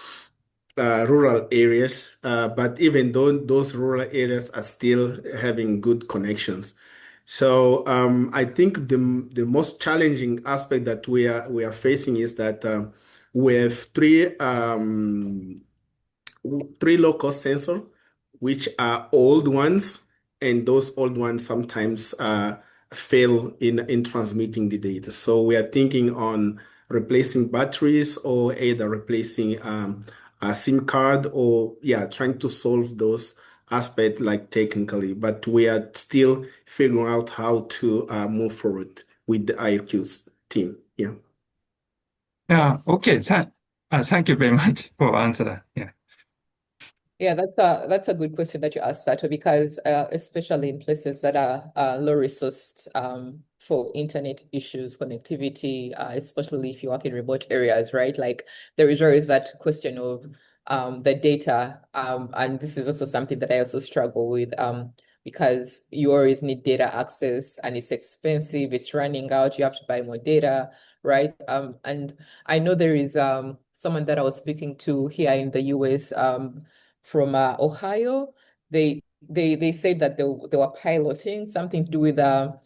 rural areas. But even though those rural areas are still having good connections. So I think the most challenging aspect that we are facing is that we have three low-cost sensors, which are old ones, and those old ones sometimes fail in transmitting the data. So we are thinking on replacing batteries or either replacing a SIM card or trying to solve those aspects like technically, but we are still figuring out how to move forward with the IRQ's team. Yeah. Yeah, okay. Thank you very much for answer. Yeah. Yeah, that's a good question that you asked, Sato, because especially in places that are low resourced for internet issues, connectivity, especially if you work in remote areas, right? Like there is always that question of the data, and this is also something that I also struggle with because you always need data access, and it's expensive, it's running out, you have to buy more data, right? And I know there is someone that I was speaking to here in the US. From Ohio. They said that they were piloting something to do with a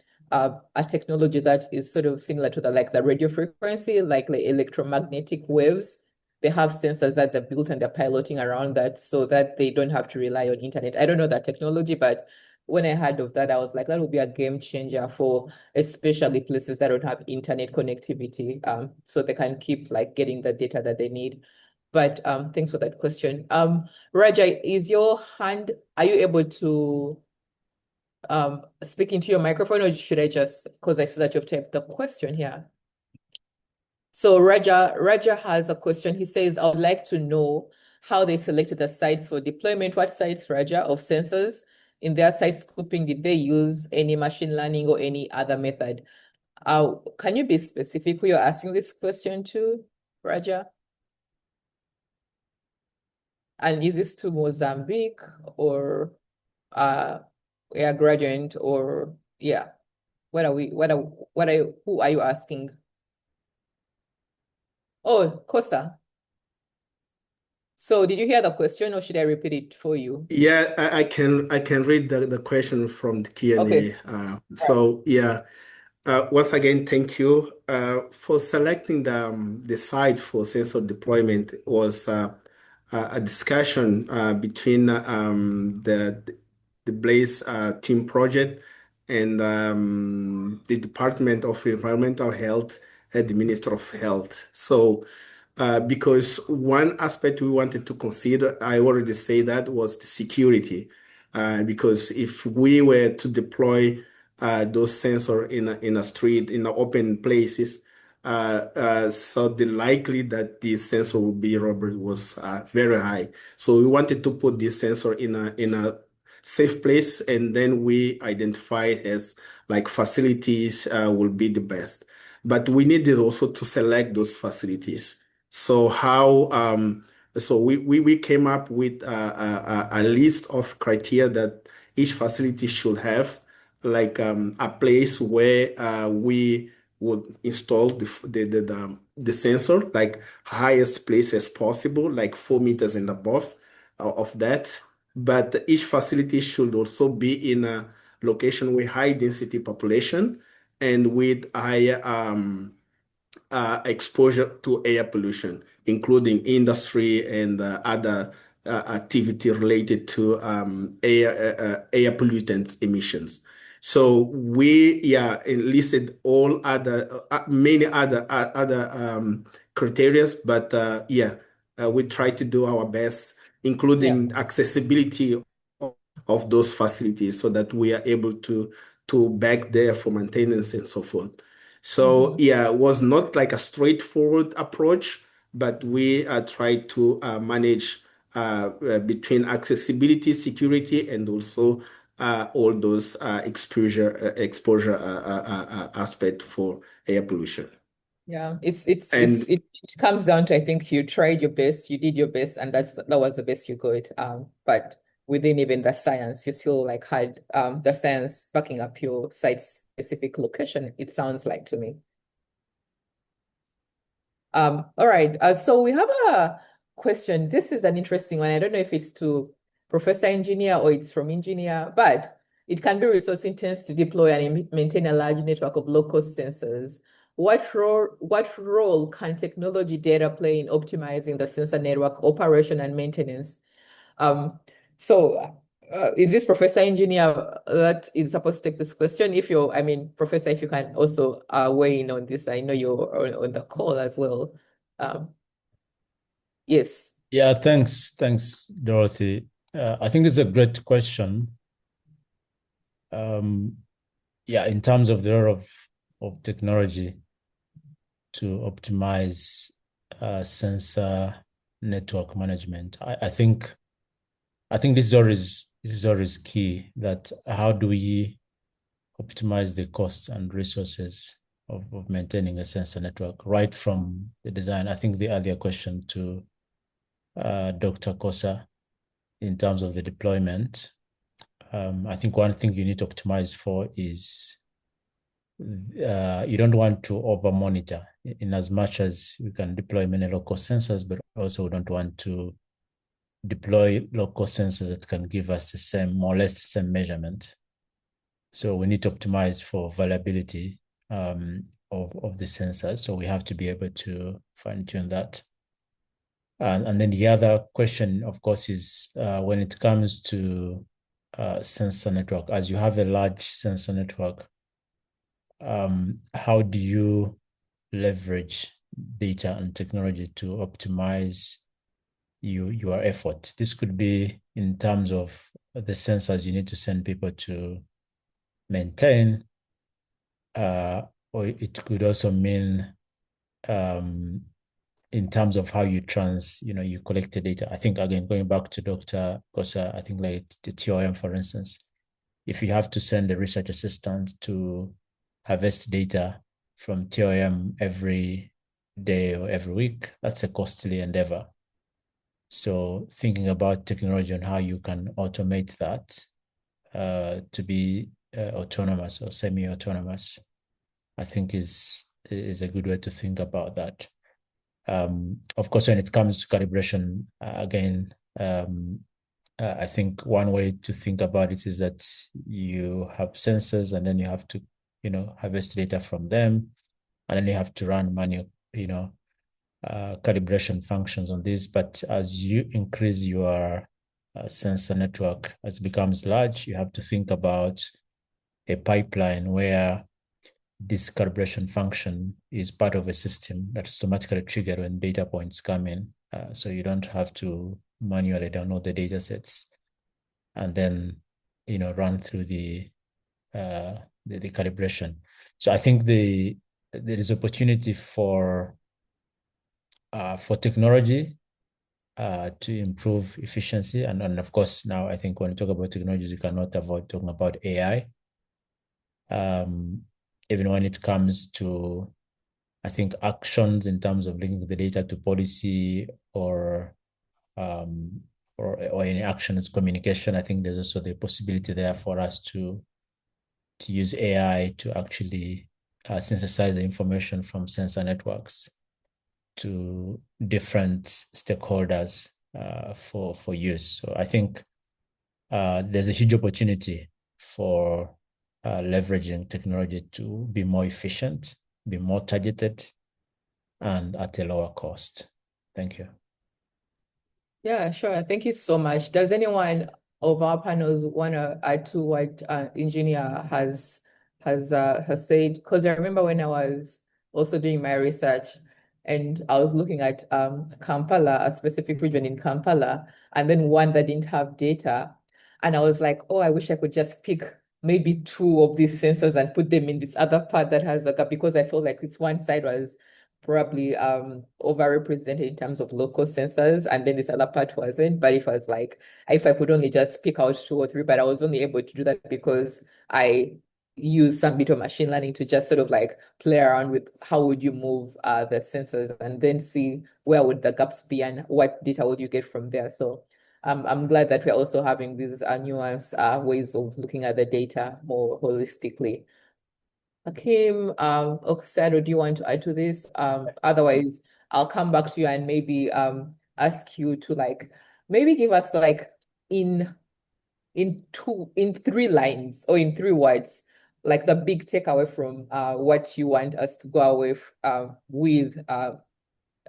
technology that is sort of similar to the radio frequency, like the electromagnetic waves. They have sensors that they've built and they're piloting around that so that they don't have to rely on internet. I don't know that technology, but when I heard of that, I was like, that would be a game changer for especially places that don't have internet connectivity, so they can keep like getting the data that they need. But thanks for that question. Raja, are you able to speak into your microphone, or should I just, because I see that you've typed the question here. So Raja has a question. He says, I would like to know how they selected the sites for deployment. What sites, Raja, of sensors in their site scoping? Did they use any machine learning or any other method? Can you be specific who you're asking this question to, Raja? And is this to Mozambique or Gradient or who are you asking? Oh, Kosa. So did you hear the question, or should I repeat it for you? Yeah, I can read the question from the Q&A. Okay. So yeah, once again, thank you for selecting the site for sensor deployment. It was a discussion between the Blaze team project and the Department of Environmental Health and the Minister of Health. So because one aspect we wanted to consider, I already say that, was the security. Because if we were to deploy those sensors in a street, in open places, so the likely that this sensor will be robbed was very high. So we wanted to put this sensor in a safe place, and then we identify as like facilities will be the best. But we needed also to select those facilities. So we came up with a list of criteria that each facility should have, like a place where we would install the sensor, like highest place as possible, like 4 meters and above of that. But each facility should also be in a location with high density population and with higher exposure to air pollution, including industry and other activity related to air pollutants emissions. So we enlisted all other many other criteria, but we try to do our best, including accessibility of those facilities, so that we are able to back there for maintenance and so forth. So it was not like a straightforward approach, but we tried to manage between accessibility, security, and also all those exposure aspect for air pollution. Yeah, it comes down to, I think you tried your best, you did your best, and that was the best you could. But within even the science, you still like had the science backing up your site-specific location, it sounds like to me. All right, so we have a question. This is an interesting one. I don't know if it's to Professor Engineer or it's from Engineer, but it can be resource intense to deploy and maintain a large network of low-cost sensors. What role can technology data play in optimizing the sensor network operation and maintenance? So Is this Professor Engineer that is supposed to take this question? If you're, I mean, Professor, if you can also weigh in on this, I know you're on the call as well. Yes. Yeah, thanks, Dorothy. I think it's a great question. Yeah, in terms of the role of technology to optimize sensor network management, I think this is always key. That how do we optimize the costs and resources of maintaining a sensor network right from the design. I think the earlier question to Dr. Kosa in terms of the deployment, I think one thing you need to optimize for is you don't want to over monitor in as much as we can deploy many local sensors, but also we don't want to deploy local sensors that can give us the same, more or less the same measurement. So we need to optimize for variability of the sensors. So we have to be able to fine tune that. And then the other question, of course, is when it comes to sensor network, as you have a large sensor network, how do you leverage data and technology to optimize your effort? This could be in terms of the sensors you need to send people to maintain, or it could also mean in terms of how you you collect the data. I think, again, going back to Dr. Kosa, I think like the TOM, for instance, if you have to send a research assistant to harvest data from TOM every day or every week, that's a costly endeavor. So thinking about technology and how you can automate that to be autonomous or semi-autonomous, I think is a good way to think about that. Of course, when it comes to calibration, again, I think one way to think about it is that you have sensors and then you have to, harvest data from them, and then you have to run manual, calibration functions on this. But as you increase your sensor network, as it becomes large, you have to think about a pipeline where this calibration function is part of a system that's automatically triggered when data points come in. So you don't have to manually download the data sets and then, run through the calibration. So I think there is opportunity for technology to improve efficiency. And of course, now I think when you talk about technologies, you cannot avoid talking about AI. Even when it comes to, I think, actions in terms of linking the data to policy or any actions, communication, I think there's also the possibility there for us to use AI to actually synthesize the information from sensor networks to different stakeholders for use. So I think there's a huge opportunity for leveraging technology to be more efficient, be more targeted, and at a lower cost. Thank you. Yeah, sure. Thank you so much. Does anyone of our panels want to add to what engineer has said? Because I remember when I was also doing my research and I was looking at Kampala, a specific region in Kampala, and then one that didn't have data. And I was like, oh, I wish I could just pick maybe 2 of these sensors and put them in this other part that has a gap, because I felt like this one side was probably overrepresented in terms of local sensors, and then this other part wasn't. But if I could only just pick out 2 or 3, but I was only able to do that because I use some bit of machine learning to just sort of like play around with how would you move the sensors and then see where would the gaps be and what data would you get from there. So I'm glad that we're also having these nuanced ways of looking at the data more holistically. Hakeem, Oksado, do you want to add to this? Otherwise, I'll come back to you and maybe ask you to maybe give us in 3 lines or in 3 words, like the big takeaway from what you want us to go away with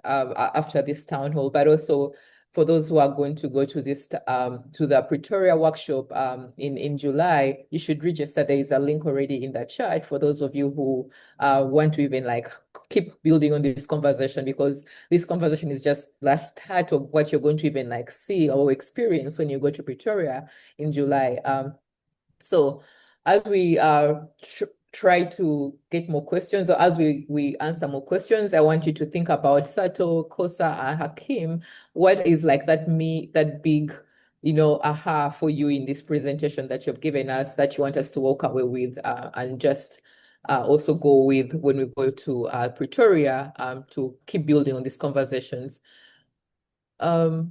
after this town hall, but also for those who are going to go to this to the Pretoria workshop in July, you should register. There is a link already in the chat for those of you who want to even like keep building on this conversation, because this conversation is just the start of what you're going to even like see or experience when you go to Pretoria in July. So as we try to get more questions, or as we answer more questions, I want you to think about Sato, Kosa, and Hakeem. What is like that big, aha for you in this presentation that you've given us that you want us to walk away with, and just also go with when we go to Pretoria to keep building on these conversations. There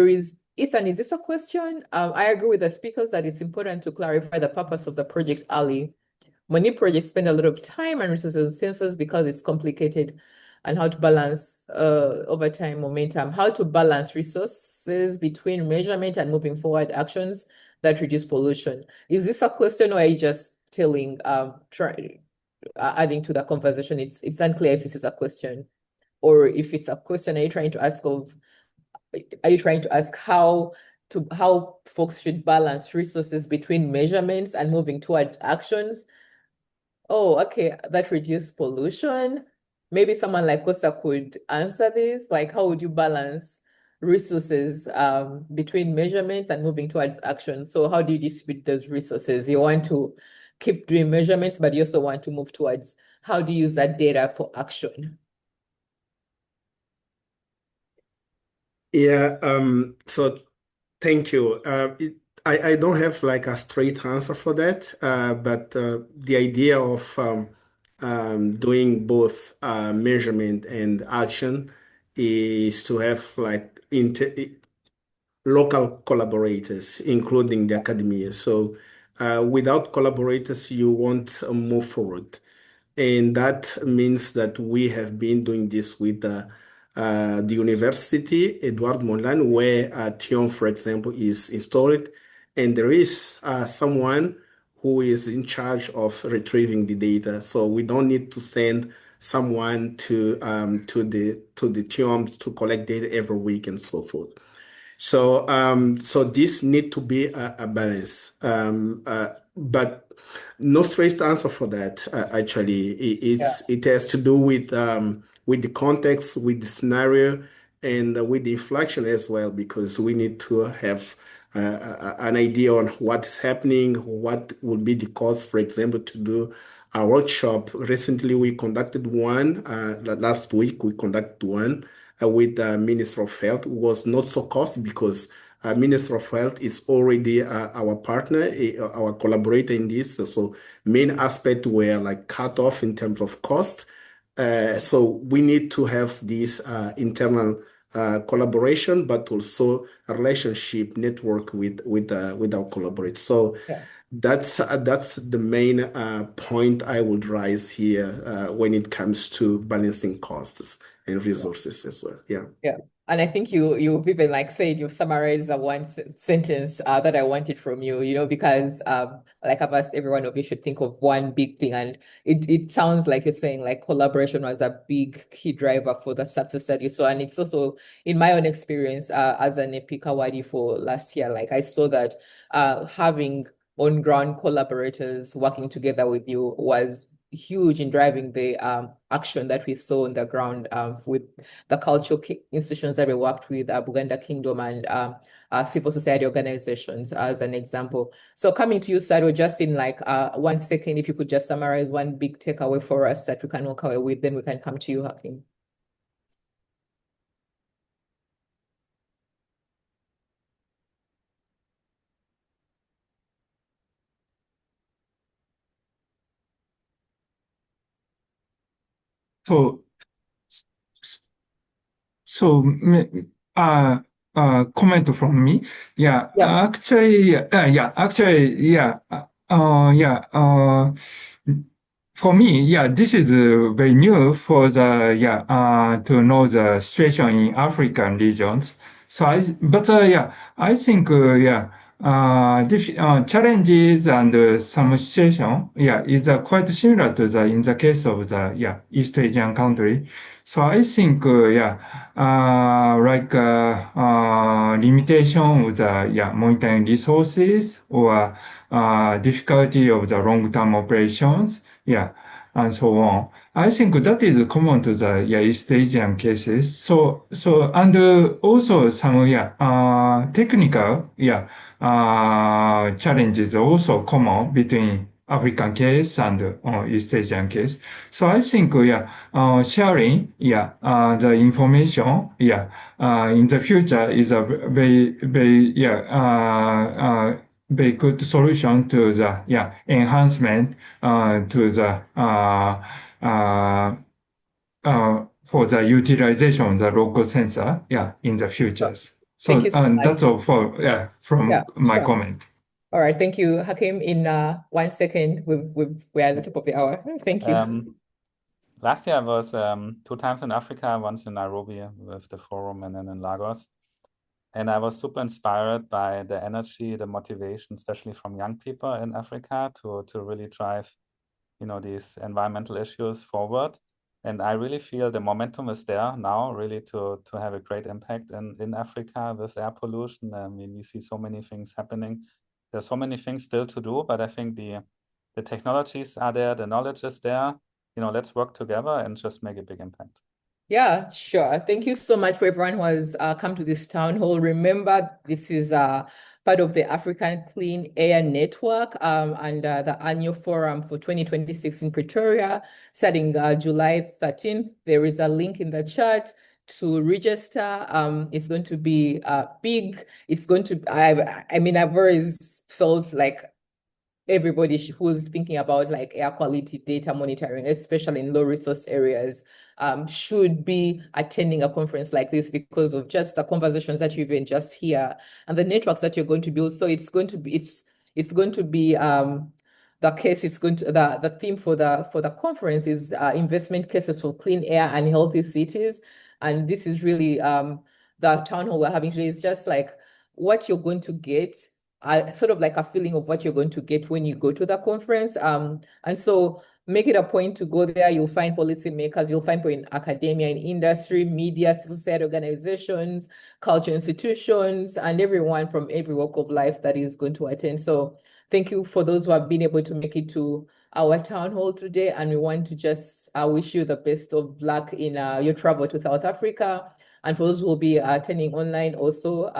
is Ethan, is this a question? I agree with the speakers that it's important to clarify the purpose of the project early. Many projects spend a lot of time and resources on sensors because it's complicated, and how to balance over time momentum, how to balance resources between measurement and moving forward actions that reduce pollution. Is this a question, or are you just telling, adding to the conversation? It's unclear if this is a question, or if it's a question, are you trying to ask how folks should balance resources between measurements and moving towards actions? Oh, okay, that reduce pollution. Maybe someone like Kosa could answer this. Like, how would you balance resources between measurements and moving towards action? So how do you distribute those resources? You want to keep doing measurements, but you also want to move towards how do you use that data for action? Yeah, so thank you. I don't have like a straight answer for that, but the idea of doing both measurement and action is to have like local collaborators, including the academia. So without collaborators, you won't move forward. And that means that we have been doing this with the university, Edward Montland, where Tion, for example, is installed. And there is someone who is in charge of retrieving the data. So we don't need to send someone to the Tion to collect data every week and so forth. So this need to be a balance. But no straight answer for that. Actually, it has to do with the context, with the scenario, and with the inflection as well, because we need to have an idea on what is happening, what will be the cost, for example, to do a workshop. Recently, we conducted one. Last week, we conducted one with the Minister of Health. It was not so costly because Minister of Health is already our partner, our collaborator in this. So main aspect were like cut off in terms of cost. So we need to have this internal collaboration, but also a relationship network with our collaborators. So that's the main point I would raise here when it comes to balancing costs and resources as well. Yeah. And I think you've even like said, you've summarized the one sentence that I wanted from you, because like I've asked everyone of you should think of one big thing. And it sounds like you're saying like collaboration was a big key driver for the success study. So, and it's also in my own experience as an EPIC awardee for last year, like I saw that having on-ground collaborators working together with you was huge in driving the action that we saw on the ground with the cultural institutions that we worked with, Buganda Kingdom and civil society organizations as an example. So coming to you, Sado, just in like 1 second, if you could just summarize one big takeaway for us that we can walk away with, then we can come to you, Hakeem. Comment from me. For me, this is very new for to know the situation in African regions. I think, challenges and some situation, is quite similar to in the case of the, East Asian country. So I think, limitation of the, monitoring resources or, difficulty of the long-term operations, and so on. I think that is common to the East Asian cases. And also some technical challenges also common between African case and East Asian case. So I think sharing the information in the future is a very good solution to the enhancement to the for the utilization of the local sensor in the futures. Thank So you so much. that's all for from my sure. comment. All right, thank you, Hakim. In 1 second, we're at the top of the hour. Thank you. Last year I was 2 times in Africa, once in Nairobi with the forum and then in Lagos. And I was super inspired by the energy, the motivation, especially from young people in Africa to really drive, these environmental issues forward. And I really feel the momentum is there now, really to have a great impact in Africa with air pollution. I mean, we see so many things happening. There's so many things still to do, but I think the technologies are there, the knowledge is there. Let's work together and just make a big impact. Yeah, sure. Thank you so much for everyone who has come to this town hall. Remember, this is part of the African Clean Air Network and the annual forum for 2026 in Pretoria, starting July 13th. There is a link in the chat to register. It's going to be big. It's going to, I mean, I've always felt like everybody who's thinking about like air quality data monitoring, especially in low resource areas, should be attending a conference like this because of just the conversations that you even just hear and the networks that you're going to build. So it's going to be the case. It's going to the theme for the conference is investment cases for clean air and healthy cities. And this is really the town hall we're having today is just like what you're going to get, sort of like a feeling of what you're going to get when you go to the conference. And so make it a point to go there. You'll find policymakers, you'll find people in academia, in industry, media, civil society organizations, culture institutions, and everyone from every walk of life that is going to attend. So thank you for those who have been able to make it to our town hall today. And we want to just wish you the best of luck in your travel to South Africa. And for those who will be attending online also,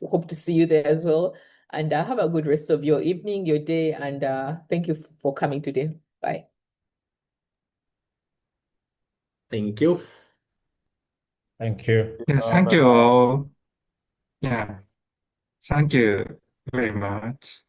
hope to see you there as well. And have a good rest of your evening, your day, and thank you for coming today. Bye. Thank you. Thank you. Yes, thank you Bye-bye. all. Yeah, thank you very much.